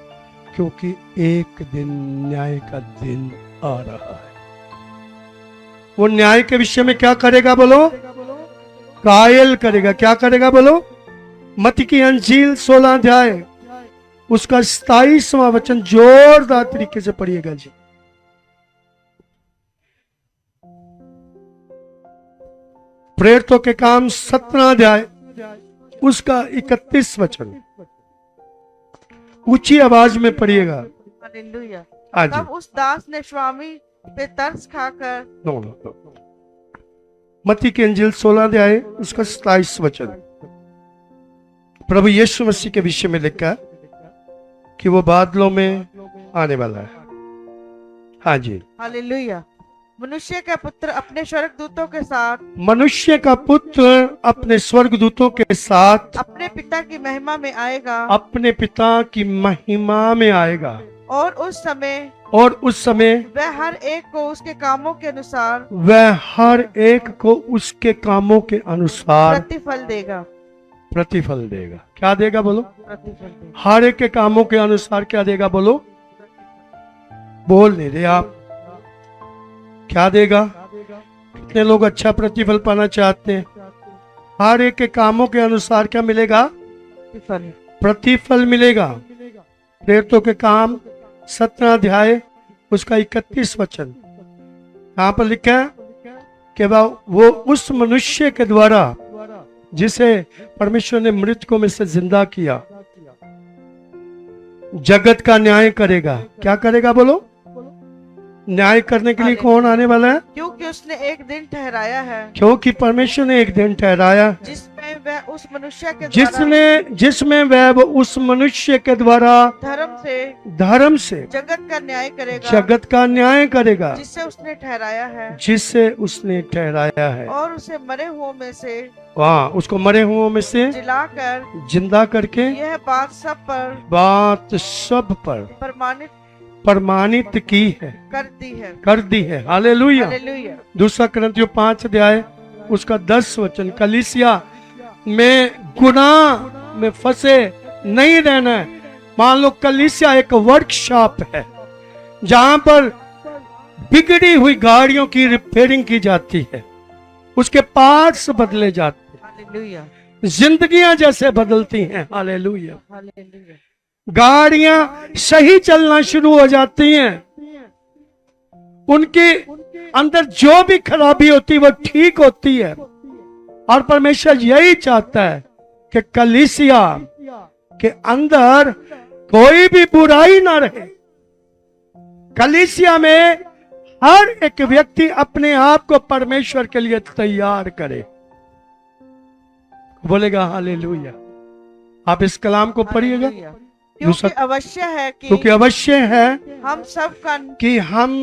S1: क्योंकि एक दिन न्याय का दिन आ रहा है। वो न्याय के विषय में क्या करेगा बोलो? कायल करेगा। क्या करेगा बोलो? मत्ती की अंजील 16 अध्याय उसका 27वां वचन जोरदार तरीके से पढ़िएगा जी। प्रेरितों के काम 17 अध्याय उसका 31 वचन ऊंची आवाज में पढ़िएगा।
S2: हालेलुया।
S1: आज
S2: तब उस दास ने स्वामी पे तरस खाकर
S1: मत्ती की अंजील 16 अध्याय उसका 27 वचन प्रभु यीशु मसीह के विषय में लिखा कि वो बादलों में आने वाला है। हाँ जी।
S2: हालेलुया। मनुष्य का पुत्र अपने स्वर्गदूतों के साथ,
S1: मनुष्य का पुत्र अपने स्वर्गदूतों के साथ
S2: अपने पिता की महिमा में आएगा,
S1: अपने पिता की महिमा में आएगा,
S2: और उस समय वह हर एक को उसके कामों के अनुसार प्रतिफल देगा। क्या देगा बोलो? प्रतिफल देगा।
S1: हर एक के कामों के अनुसार क्या देगा बोलो? बोल नहीं रहे आप। क्या देगा? कितने लोग अच्छा प्रतिफल पाना चाहते हैं? हर एक के कामों के अनुसार क्या मिलेगा? प्रतिफल मिलेगा। प्रेरितों के काम 17 अध्याय उसका 31 वचन यहाँ पर लिखा है कि वो उस मनुष्य के द्वारा जिसे परमेश्वर ने मृतकों में से जिंदा किया जगत का न्याय करेगा। क्या करेगा बोलो? न्याय करने के लिए
S2: हालेलुया।
S1: कौन आने वाला है?
S2: क्योंकि उसने एक दिन ठहराया है
S1: क्योंकि परमेश्वर ने एक दिन ठहराया,
S2: जिसमें वह उस मनुष्य के द्वारा
S1: जिसमें वह उस मनुष्य के द्वारा धर्म से
S2: जगत का न्याय करेगा,
S1: जगत का न्याय करेगा,
S2: जिससे उसने ठहराया है
S1: जिससे उसने ठहराया है,
S2: और उसे मरे हुओं में से
S1: वहाँ उसको मरे हुओं में से
S2: जिलाकर
S1: जिंदा करके
S2: यह बात सब पर
S1: प्रमाणित की है,
S2: कर दी है।
S1: हालेलुया।
S2: हालेलुया।
S1: दूसरा करंथियों 5 अध्याय उसका 10 वचन, कलीसिया में गुनाह में फंसे नहीं रहना है। मान लो कलीसिया एक वर्कशॉप है जहां पर बिगड़ी हुई गाड़ियों की रिपेयरिंग की जाती है, उसके पार्ट्स बदले जाते हैं,
S2: हालेलुया।
S1: जिंदगियां जैसे बदलती हैं। हालेलुया।
S2: हालेलुया।
S1: गाड़ियां सही चलना शुरू हो जाती हैं, उनके अंदर जो भी खराबी होती है वो ठीक होती है। और परमेश्वर यही चाहता है कि कलीसिया के अंदर कोई भी बुराई ना रहे। कलीसिया में हर एक व्यक्ति अपने आप को परमेश्वर के लिए तैयार करे। बोलेगा हालेलुया। आप इस कलाम को पढ़िएगा,
S2: क्योंकि अवश्य है
S1: क्योंकि अवश्य है
S2: हम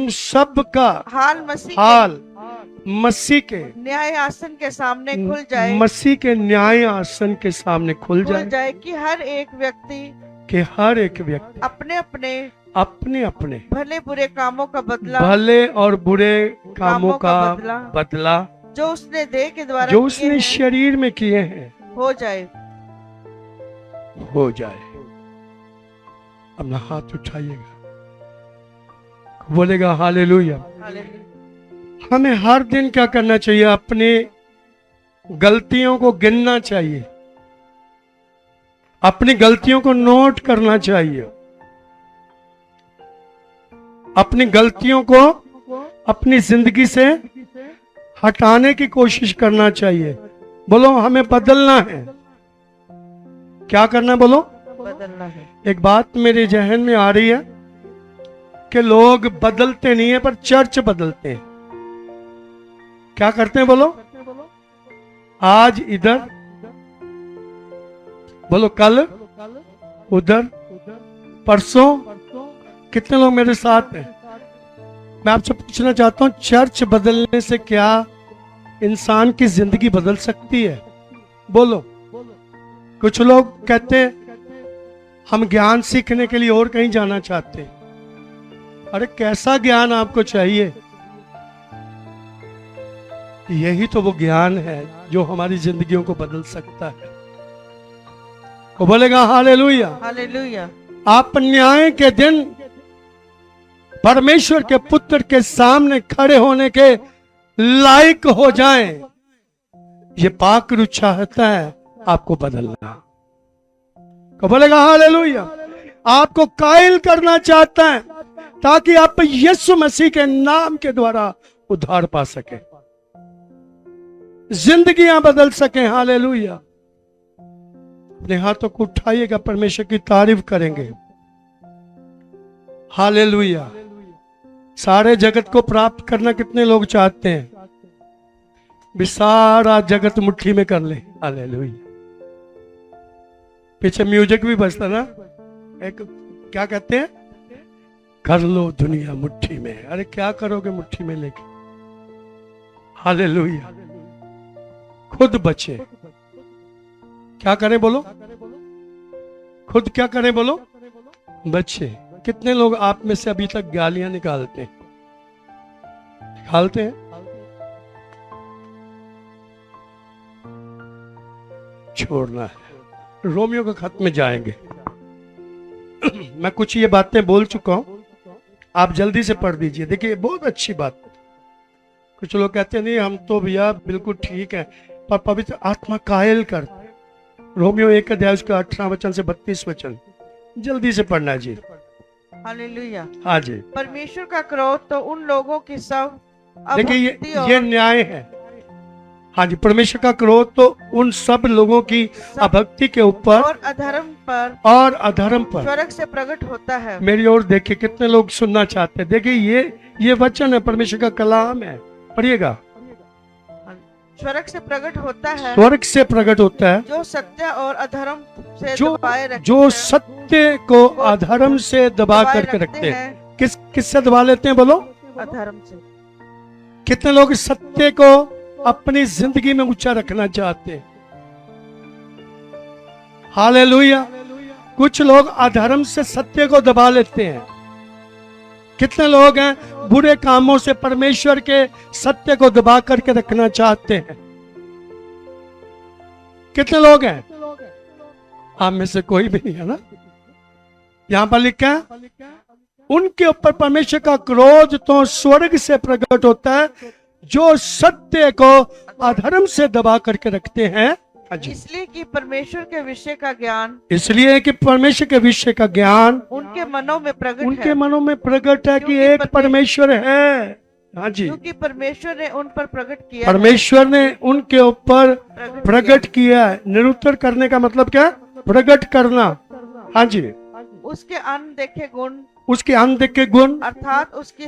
S2: सब का
S1: हाल मसीह के
S2: न्याय आसन के सामने खुल जाए,
S1: मसीह के न्याय आसन के सामने खुल जाए
S2: कि हर एक व्यक्ति
S1: अपने अपने
S2: भले बुरे कामों का बदला,
S1: भले और बुरे कामों का बदला
S2: जो उसने देह के द्वारा
S1: जो उसने शरीर में किए हैं
S2: हो जाए।
S1: अपना हाथ उठाइएगा, बोलेगा हालेलुया। हमें हर दिन क्या करना चाहिए? अपनी गलतियों को गिनना चाहिए, अपनी गलतियों को नोट करना चाहिए, अपनी गलतियों को अपनी जिंदगी से हटाने की कोशिश करना चाहिए। बोलो हमें बदलना है। क्या करना है? बोलो
S2: बदलना है।
S1: एक बात मेरे जहन में आ रही है कि लोग बदलते नहीं है पर चर्च बदलते हैं। क्या करते हैं? बोलो आज इधर, बोलो कल उधर, परसों। कितने लोग मेरे साथ हैं? मैं आपसे पूछना चाहता हूं, चर्च बदलने से क्या इंसान की जिंदगी बदल सकती है? बोलो। कुछ लोग कहते हैं हम ज्ञान सीखने के लिए और कहीं जाना चाहते हैं। अरे कैसा ज्ञान आपको चाहिए? यही तो वो ज्ञान है जो हमारी जिंदगियों को बदल सकता है। वो बोलेगा हालेलुया।
S2: हालेलुया।
S1: आप न्याय के दिन परमेश्वर के पुत्र के सामने खड़े होने के लायक हो जाएं। ये पाक चाहता है आपको बदलना। को बोलेगा हालेलुया। आपको कायल करना चाहता है ताकि आप यीशु मसीह के नाम के द्वारा उद्धार पा सके, जिंदगियां बदल सके। हालेलुया। अपने हाथों को उठाइएगा, परमेश्वर की तारीफ करेंगे। हालेलुया। सारे जगत को प्राप्त करना कितने लोग चाहते हैं? भी सारा जगत मुट्ठी में कर ले। हालेलुया। पीछे म्यूजिक भी बजता ना, एक क्या कहते हैं, कर लो दुनिया मुट्ठी में। अरे क्या करोगे मुट्ठी में लेके? हालेलुया। खुद बचे। क्या करें? बोलो खुद क्या करें? बोलो बचे। कितने लोग आप में से अभी तक गालियां निकालते हैं? छोड़ना है। रोमियो के खत में जाएंगे। मैं कुछ ये बातें बोल चुका हूं, आप जल्दी से पढ़ दीजिए। देखिए बहुत अच्छी बात। कुछ लोग कहते हैं नहीं हम तो भैया बिल्कुल ठीक है, पर पवित्र आत्मा कायल करता है। रोमियो 1 अध्याय उसका 18 वचन से 32 वचन जल्दी से पढ़ना है जी।
S2: हालेलुया।
S1: हाँ जी।
S2: परमेश्वर का क्रोध तो उन लोगों की सब
S1: देखिए ये न्याय है। हाँ जी, परमेश्वर का क्रोध तो उन सब लोगों की अभक्ति के ऊपर
S2: और अधर्म पर स्वर्ग से प्रकट होता है।
S1: मेरी ओर देखिए, कितने लोग सुनना चाहते हैं। देखिए ये वचन है, परमेश्वर का कलाम है, पढ़िएगा।
S2: स्वर्ग से प्रकट होता है,
S1: स्वर्ग से प्रकट होता है,
S2: जो सत्य और अधर्म से
S1: जो
S2: दबाए रखते
S1: जो
S2: हैं,
S1: सत्य को अधर्म से दबा करके रखते हैं। किससे दबा लेते हैं बोलो?
S2: अधर्म से।
S1: कितने लोग सत्य को अपनी जिंदगी में ऊंचा रखना चाहते हैं? हालेलुया। कुछ लोग अधर्म से सत्य को दबा लेते हैं। कितने लोग हैं बुरे कामों से परमेश्वर के सत्य को दबा करके रखना चाहते हैं? कितने लोग हैं? आप में से कोई भी नहीं है ना। यहां पर लिखा है, उनके ऊपर परमेश्वर का क्रोध तो स्वर्ग से प्रकट होता है, जो सत्य को अधर्म से दबा करके रखते हैं।
S2: इसलिए कि परमेश्वर के विषय का ज्ञान,
S1: इसलिए कि परमेश्वर के विषय का ज्ञान
S2: उनके मनों में प्रकट है।
S1: उनके मनों में प्रकट है कि
S2: क्योंकि
S1: एक परमेश्वर है। हाँ जी,
S2: क्योंकि परमेश्वर ने उन पर प्रकट किया
S1: परमेश्वर ने उनके ऊपर प्रकट किया है। निरुत्तर करने का मतलब क्या? प्रकट करना। हाँ जी,
S2: उसके अनदेखे गुण,
S1: उसके अनदेखे गुण,
S2: अर्थात उसकी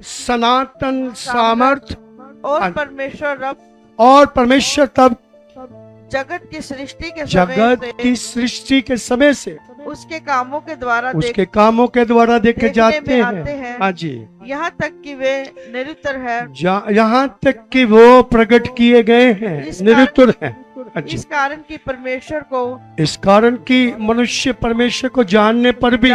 S1: सनातन सामर्थ
S2: और परमेश्वर तब जगत की सृष्टि के समय से उसके कामों के द्वारा देखे जाते हैं।
S1: हाँ जी,
S2: यहाँ तक कि वे निरुत्तर है,
S1: यहाँ तक कि वो प्रकट किए गए हैं, निरुत्तर है।
S2: इस कारण की
S1: मनुष्य परमेश्वर को जानने पर भी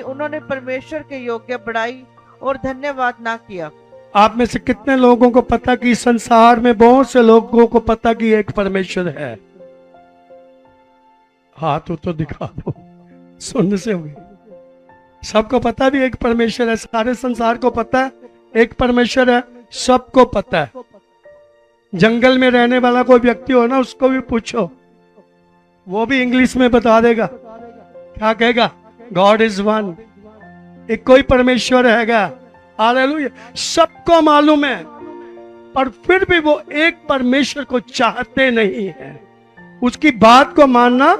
S2: उन्होंने परमेश्वर के योग्य बड़ाई और धन्यवाद ना किया।
S1: आप में से कितने लोगों को पता कि संसार में बहुत से लोगों को पता कि एक परमेश्वर है? हाथ तो दिखा दो, सुनने से होगी। सबको पता भी एक परमेश्वर है, सारे संसार को पता है एक परमेश्वर है, सबको पता है। जंगल में रहने वाला कोई व्यक्ति हो ना, उसको भी पूछो, वो भी इंग्लिश में बता देगा। क्या कहेगा? गॉड इज वन, एक कोई परमेश्वर हैगा। हालेलुया। सबको मालूम है, पर फिर भी वो एक परमेश्वर को चाहते नहीं है, उसकी बात को मानना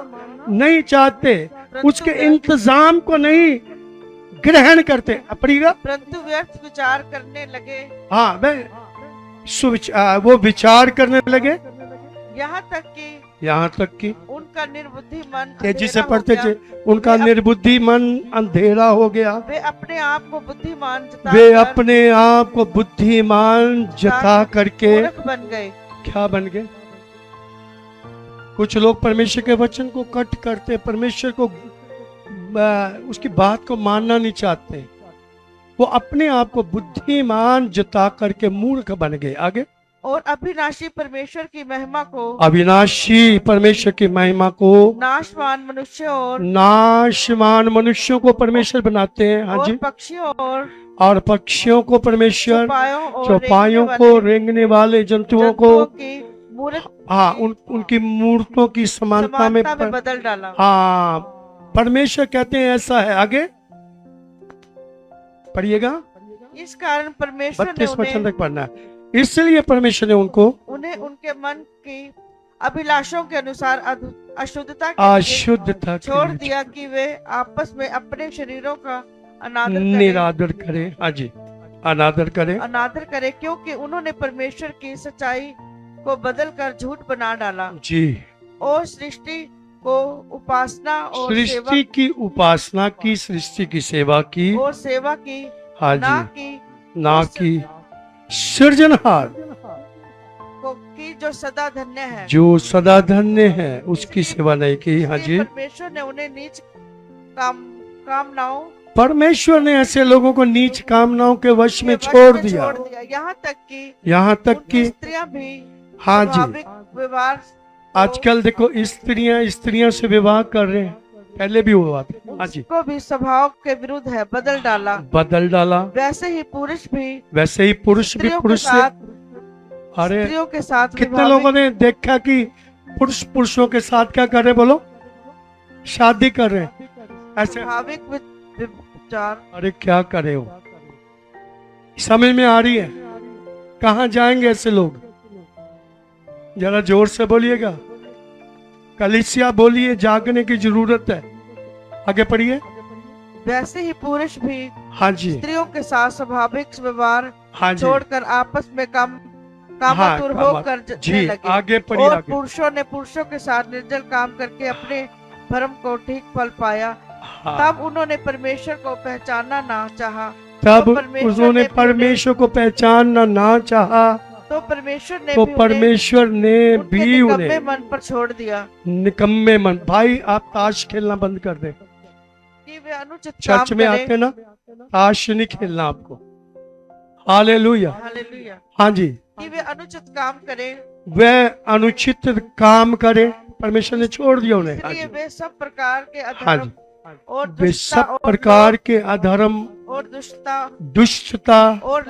S1: नहीं चाहते, उसके इंतजाम को नहीं ग्रहण करते।
S2: परंतु व्यर्थ विचार करने लगे।
S1: हाँ, वो विचार करने लगे, यहाँ तक कि
S2: उनका निर्बुद्धि मन
S1: तेजी से पढ़ते थे, उनका निर्बुद्धि मन अंधेरा हो गया।
S2: वे अपने आप को बुद्धिमान जता
S1: करके
S2: बन गए।
S1: क्या बन गए? कुछ लोग परमेश्वर के वचन को कट करते, परमेश्वर को उसकी बात को मानना नहीं चाहते, वो अपने आप को बुद्धिमान जता करके मूर्ख बन गए। आगे,
S2: और अविनाशी परमेश्वर की महिमा को नाशवान मनुष्यों को परमेश्वर बनाते हैं। हाँ जी, और पक्षियों को परमेश्वर, चौपायों को, रेंगने वाले जंतुओं को, हाँ, उनकी मूर्तों की समानता में बदल डाला।
S1: हाँ, परमेश्वर कहते हैं ऐसा है। आगे पढ़िएगा।
S2: इस कारण परमेश्वर
S1: 32 वचन तक पढ़ना है। इसलिए परमेश्वर ने
S2: उन्हें उनके मन की अभिलाषों के अनुसार अशुद्धता छोड़ दिया कि वे आपस में अपने शरीरों का
S1: निरादर करें। हाँ जी, अनादर करें,
S2: क्योंकि उन्होंने परमेश्वर की सच्चाई को बदलकर झूठ बना डाला
S1: जी,
S2: और सृष्टि को उपासना और
S1: सृष्टि की उपासना की, सृष्टि की सेवा की
S2: और सेवा की,
S1: हाँ जी, ना की सृजनहार
S2: की जो सदा धन्य है, उसकी सेवा नहीं की। हाँ जी, परमेश्वर ने उन्हें नीच कामनाओं, परमेश्वर ने ऐसे लोगों को नीच कामनाओं के वश में छोड़ दिया। यहाँ तक कि स्त्रियां भी, हाँ जी, विवाह, आजकल देखो स्त्रियां से विवाह कर रहे हैं, पहले भी हुआ था। हाँ जी, को भी स्वभाव के विरुद्ध है, बदल डाला। वैसे ही पुरुष भी पुरुष से, अरे स्त्रियों के साथ कितने लोगों ने देखा कि पुरुष पुरुषों के साथ क्या कर रहे, बोलो, शादी कर रहे हैं ऐसे। अरे क्या करे हो, समझ में आ रही है?
S1: कहाँ जाएंगे ऐसे लोग? जरा जोर से बोलिएगा। कलीसिया बोलिए, जागने की जरूरत है। आगे पढ़िए।
S2: वैसे ही पुरुष भी
S1: हाँ जी,
S2: स्त्रियों के साथ स्वाभाविक व्यवहार
S1: हाँ जी,
S2: छोड़कर आपस में कामातुर होकर
S1: जी
S2: लगे।
S1: आगे पढ़िए।
S2: और
S1: आगे
S2: पुरुषों ने पुरुषों के साथ निर्जल काम करके अपने भ्रम को ठीक फल पाया।
S1: हाँ,
S2: तब उन्होंने परमेश्वर को पहचानना ना चाहा।
S1: तब
S2: तो परमेश्वर
S1: उन्होंने
S2: ने भी
S1: परमेश्वर को पहचानना ना चाहा,
S2: तो परमेश्वर ने
S1: तो
S2: भी
S1: परमेश्वर ने
S2: उनके
S1: भी
S2: निकम्मे
S1: उन्हें
S2: मन पर छोड़ दिया
S1: निकम्मे मन। भाई आप ताश खेलना बंद कर दे।
S2: कि वे अनुचित काम
S1: चर्च में आते
S2: करें।
S1: ना, ताश नहीं खेलना आपको। हालेलुया।
S2: हालेलुया।
S1: हाँ जी,
S2: कि वे अनुचित काम करें,
S1: वह अनुचित काम करे, परमेश्वर ने छोड़ दिया उन्हें। हाँ
S2: इसलिए
S1: जी,
S2: वे सब प्रकार के
S1: हाँ
S2: अधर्म
S1: जी,
S2: और
S1: वे
S2: दुष्टता
S1: सब प्रकार के अधर्म,
S2: और दुष्टता
S1: दुष्टता
S2: और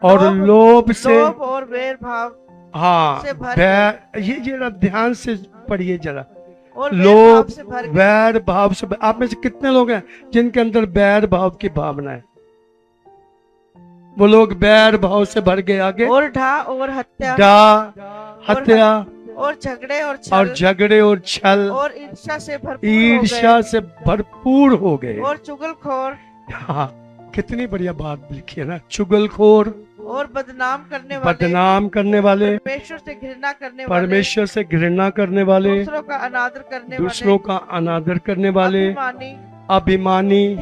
S1: और लोभ से,
S2: लोभ और वैर भाव
S1: हाँ
S2: से भर
S1: ये जरा ध्यान से पढ़िए जरा।
S2: और वैर भाव
S1: लोभ
S2: से भर गए।
S1: वैर भाव से। आप में से कितने लोग हैं जिनके अंदर बैर भाव की भावना है? वो लोग बैर भाव से भर गए। आगे।
S2: और ढा और हत्या
S1: हत्या
S2: और झगड़े और
S1: और
S2: छल
S1: झगड़े और छल,
S2: और ईर्ष्या से भरपूर हो
S1: ईर्ष्या से भरपूर हो गए।
S2: गए। और चुगलखोर
S1: हाँ, कितनी बढ़िया बात लिखी है ना। चुगलखोर,
S2: और बदनाम करने वाले,
S1: बदनाम करने वाले,
S2: परमेश्वर से घृणा करने वाले,
S1: परमेश्वर से घृणा करने वाले,
S2: दूसरों का अनादर करने
S1: दूसरों का अनादर करने वाले,
S2: अभिमानी,
S1: अभिमानी,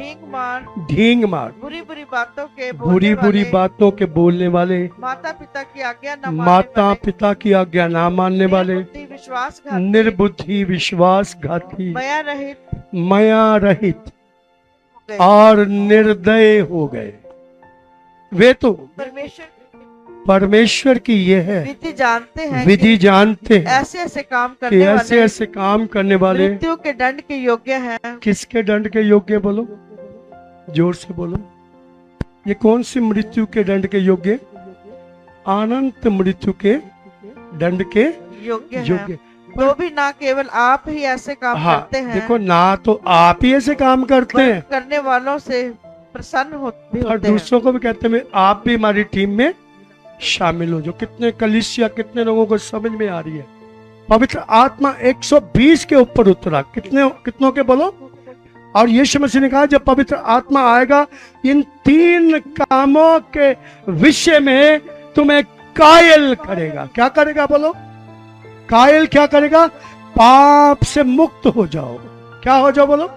S1: ढींग मार,
S2: बुरी बुरी बातों के बोलने
S1: बुरी बुरी
S2: वाले,
S1: बातों के बोलने वाले,
S2: माता पिता की आज्ञा न मानने
S1: माता
S2: वाले,
S1: पिता की आज्ञा ना मानने वाले,
S2: निर्बुद्धि विश्वासघाती,
S1: निर्बुद्धि विश्वासघाती,
S2: माया रहित
S1: और निर्दय हो गए। वे तो परमेश्वर की ये है
S2: विधि जानते हैं,
S1: विधि जानते हैं
S2: ऐसे ऐसे काम
S1: कि
S2: करने
S1: ऐसे
S2: वाले
S1: ऐसे काम करने वाले
S2: मृत्यु के दंड के योग्य हैं।
S1: किसके दंड के योग्य? बोलो, जोर से बोलो। ये कौन सी मृत्यु के दंड के योग्य? अनंत मृत्यु के दंड के
S2: योग्य हैं।
S1: योग्य।
S2: तो भी ना केवल आप ही ऐसे काम
S1: हाँ,
S2: करते हैं,
S1: देखो ना तो आप ही ऐसे काम करते हैं,
S2: करने वालों से प्रसन्न भी
S1: और
S2: होते हैं।
S1: दूसरों को भी कहते हैं आप भी हमारी टीम में शामिल हो। जो कितने कलीसिया, कितने लोगों को समझ में आ रही है। पवित्र आत्मा 120 के ऊपर उतरा। कितनों के बोलो? और यीशु मसीह ने कहा जब पवित्र आत्मा आएगा इन 3 कामों के विषय में तुम्हें कायल करेगा। क्या करेगा? बोलो, कायल क्या करेगा? पाप से मुक्त हो जाओ। क्या हो जाओ? बोलो,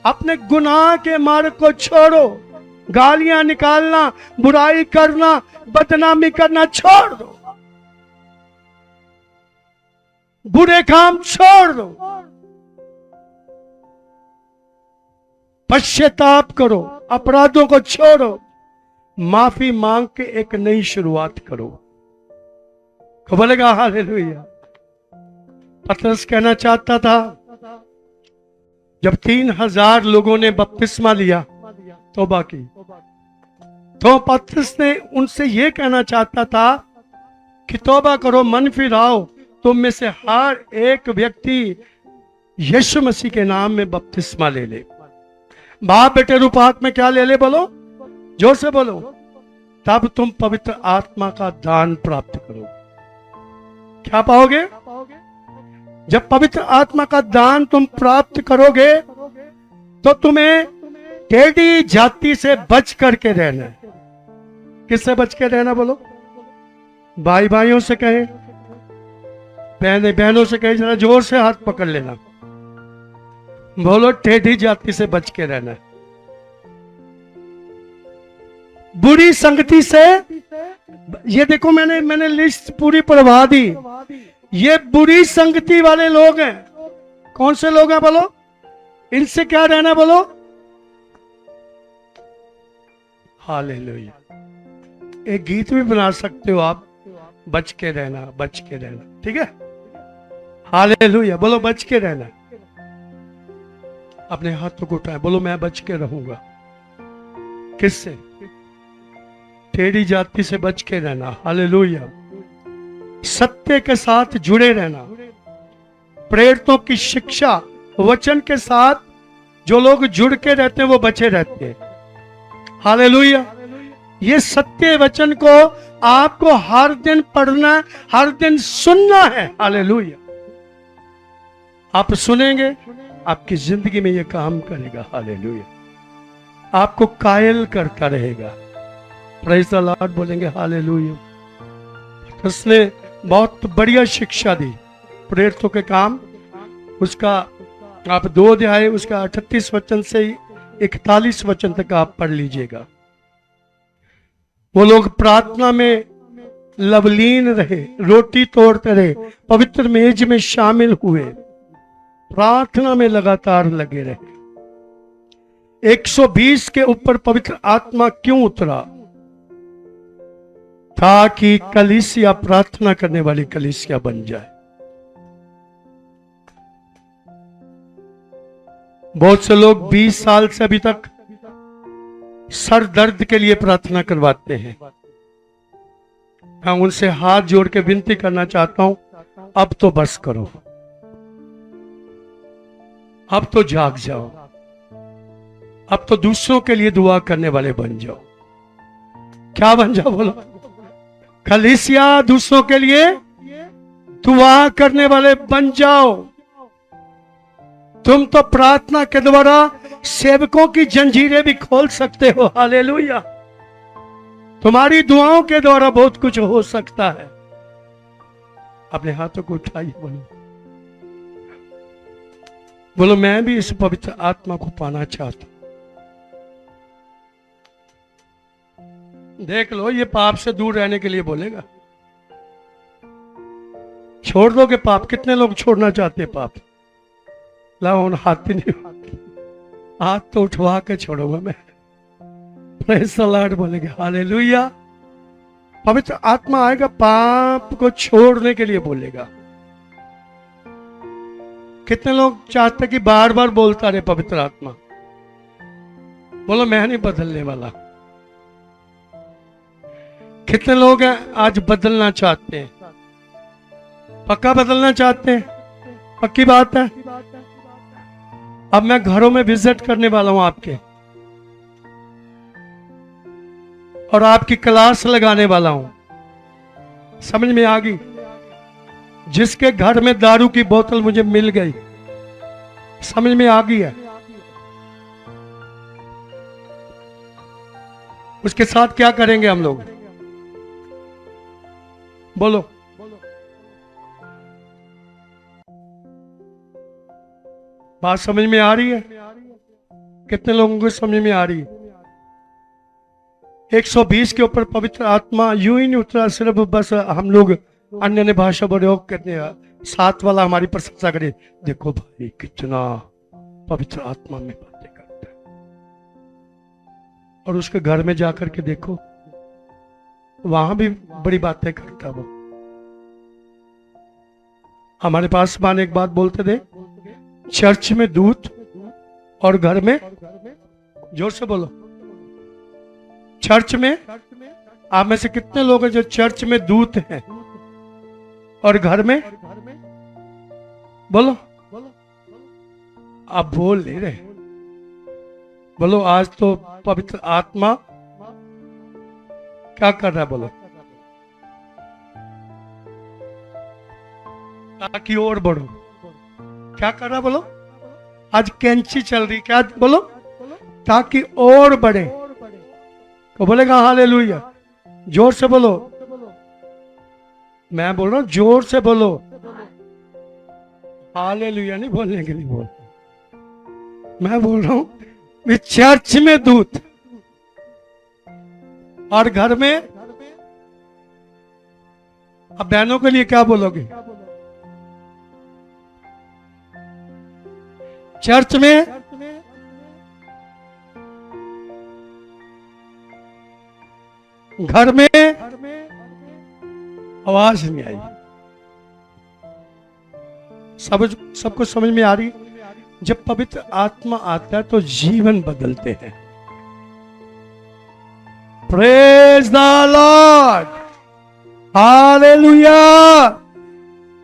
S1: अपने गुनाह के मार्ग को छोड़ो। गालियां निकालना, बुराई करना, बदनामी करना छोड़ दो। बुरे काम छोड़ दो। पश्चाताप करो, अपराधों को छोड़ो, माफी मांग के एक नई शुरुआत करो। बोलेगा हालेलुया। पतरस कहना चाहता था जब 3000 लोगों ने बपतिस्मा लिया, तौबा की, तो पतरस ने उनसे यह कहना चाहता था कि तौबा करो, मन फिराओ, तुम में से हर एक व्यक्ति यीशु मसीह के नाम में बपतिस्मा ले ले। बाप बेटे रूपाक में क्या ले ले? बोलो, जोर से बोलो। तब तुम पवित्र आत्मा का दान प्राप्त करो। क्या पाओगे? जब पवित्र आत्मा का दान तुम प्राप्त करोगे तो तुम्हें टेढ़ी जाति से बच करके रहना है। किससे बच के रहना? बोलो, भाई भाइयों से कहे, बहनें बहनों से कहे। जरा जोर से हाथ पकड़ लेना। बोलो, टेढ़ी जाति से बच के रहना है। बुरी संगति से, ये देखो मैंने लिस्ट पूरी पढ़वा दी। ये बुरी संगति वाले लोग हैं। कौन से लोग हैं? बोलो, इनसे क्या रहना? बोलो, हालेलुया। एक गीत भी बना सकते हो आप, बच के रहना, बच के रहना। ठीक है, हालेलुया। बोलो, बच के रहना। अपने हाथों को उठाए, बोलो मैं बच के रहूंगा। किससे? टेढ़ी जाति से बच के रहना। हालेलुया। सत्य के साथ जुड़े रहना। प्रेरितों की शिक्षा, वचन के साथ जो लोग जुड़ के रहते हैं वो बचे रहते हैं। हालेलुया। ये सत्य वचन को आपको हर दिन पढ़ना है, हर दिन सुनना है। हालेलुया। आप सुनेंगे, आपकी जिंदगी में ये काम करेगा। हालेलुया। आपको कायल करता रहेगा। प्रेज़ द लॉर्ड बोलेंगे हालेलुया। उसने बहुत बढ़िया शिक्षा दी प्रेरितों के काम। उसका आप 2 अध्याय उसका 38 वचन से 41 वचन तक आप पढ़ लीजिएगा। वो लोग प्रार्थना में लवलीन रहे, रोटी तोड़ते रहे, पवित्र मेज में शामिल हुए, प्रार्थना में लगातार लगे रहे। 120 के ऊपर पवित्र आत्मा क्यों उतरा? ताकि कलीसिया प्रार्थना करने वाली कलीसिया बन जाए। बहुत से लोग 20 साल से अभी तक सर दर्द के लिए प्रार्थना करवाते हैं। मैं उनसे हाथ जोड़ के विनती करना चाहता हूं, अब तो बस करो, अब तो जाग जाओ, अब तो दूसरों के लिए दुआ करने वाले बन जाओ। क्या बन जाओ बोलो? कलीसिया दूसरों के लिए दुआ करने वाले बन जाओ। तुम तो प्रार्थना के द्वारा सेवकों की जंजीरें भी खोल सकते हो। हालेलुया। तुम्हारी दुआओं के द्वारा बहुत कुछ हो सकता है। अपने हाथों को उठाइए, बोलो बोलो मैं भी इस पवित्र आत्मा को पाना चाहता हूं। देख लो, ये पाप से दूर रहने के लिए बोलेगा। छोड़ दोगे पाप? कितने लोग छोड़ना चाहते हैं पाप? लाओ हाथ ही नहीं, हाथ तो उठवा के छोड़ूंगा मैं। प्रेज़ द लॉर्ड बोलेंगे हालेलुया। पवित्र आत्मा आएगा, पाप को छोड़ने के लिए बोलेगा। कितने लोग चाहते कि बार बार बोलता रहे पवित्र आत्मा? बोलो मैं नहीं बदलने वाला। कितने लोग हैं आज बदलना चाहते हैं? पक्का बदलना चाहते हैं? पक्की बात है। अब मैं घरों में विजिट करने वाला हूं आपके, और आपकी क्लास लगाने वाला हूं। समझ में आ गई? जिसके घर में दारू की बोतल मुझे मिल गई, समझ में आ गई है? उसके साथ क्या करेंगे हम लोग? बोलो। बात समझ में आ रही है? कितने लोगों को समझ में आ रही है? 120 के ऊपर पवित्र आत्मा यूं ही नहीं उतरा सिर्फ बस हम लोग अन्य भाषा प्रयोग करते हैं, साथ वाला हमारी प्रशंसा करे, देखो भाई कितना पवित्र आत्मा में बातें करता है। और उसके घर में जाकर के देखो, वहां भी बड़ी बातें करता वो। हमारे पास मान एक बात बोलते थे, चर्च में दूत और घर में, जोर से बोलो, चर्च में। आप में से कितने लोग हैं जो चर्च में दूत हैं और घर में? बोलो। आप बोल नहीं रहे। बोलो आज तो पवित्र आत्मा क्या कर रहा है? बोलो ताकि और बढ़ो। क्या कर रहा? बोलो आज कैंची चल रही, क्या? बोलो ताकि और बढ़े। तो बोलेगा हालेलुया। जोर से बोलो। मैं बोल रहा हूं जोर से बोलो। हालेलुया नहीं बोलने के लिए बोल। मैं बोल रहा हूं चर्च में दूत और घर में। अब बहनों के लिए क्या बोलोगे? चर्च में, घर में। आवाज नहीं आई। सब कुछ समझ में आ रही? जब पवित्र आत्मा आता है तो जीवन बदलते हैं। Praise the Lord, hallelujah.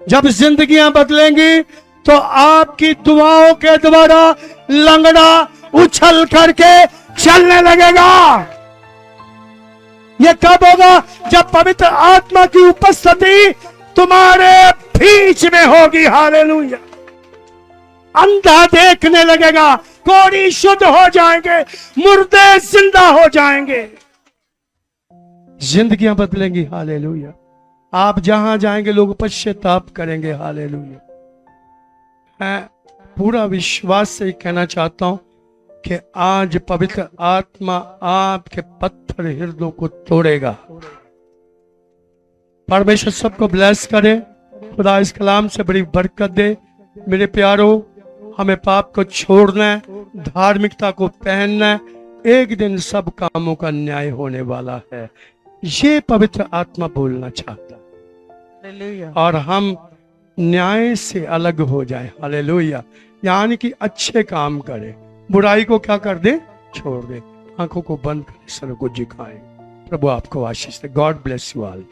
S1: जब जिंदगियां बदलेंगी तो आपकी दुआओं के द्वारा लंगड़ा उछल करके चलने लगेगा। ये कब होगा? जब पवित्र आत्मा की उपस्थिति तुम्हारे बीच में होगी। हालेलुया। अंधा देखने लगेगा, कोढ़ी शुद्ध हो जाएंगे, मुर्दे जिंदा हो जाएंगे, जिंदगियां बदलेंगी। हालेलुया। आप जहां जाएंगे लोग पश्चाताप करेंगे। हालेलुया। मैं पूरा विश्वास से कहना चाहता हूं कि आज पवित्र आत्मा आपके पत्थर हृदयों को तोड़ेगा। परमेश्वर सबको ब्लेस करे। खुदा इस कलाम से बड़ी बरकत दे। मेरे प्यारो, हमें पाप को छोड़ना है, धार्मिकता को पहनना है। एक दिन सब कामों का न्याय होने वाला है, ये पवित्र आत्मा बोलना चाहता है। और हम न्याय से अलग हो जाए। हालेलुया। यानी कि अच्छे काम करें, बुराई को क्या कर दे? छोड़ दे। आंखों को बंद करें, सर को झुकाएं। प्रभु आपको आशीष दे। God bless you all.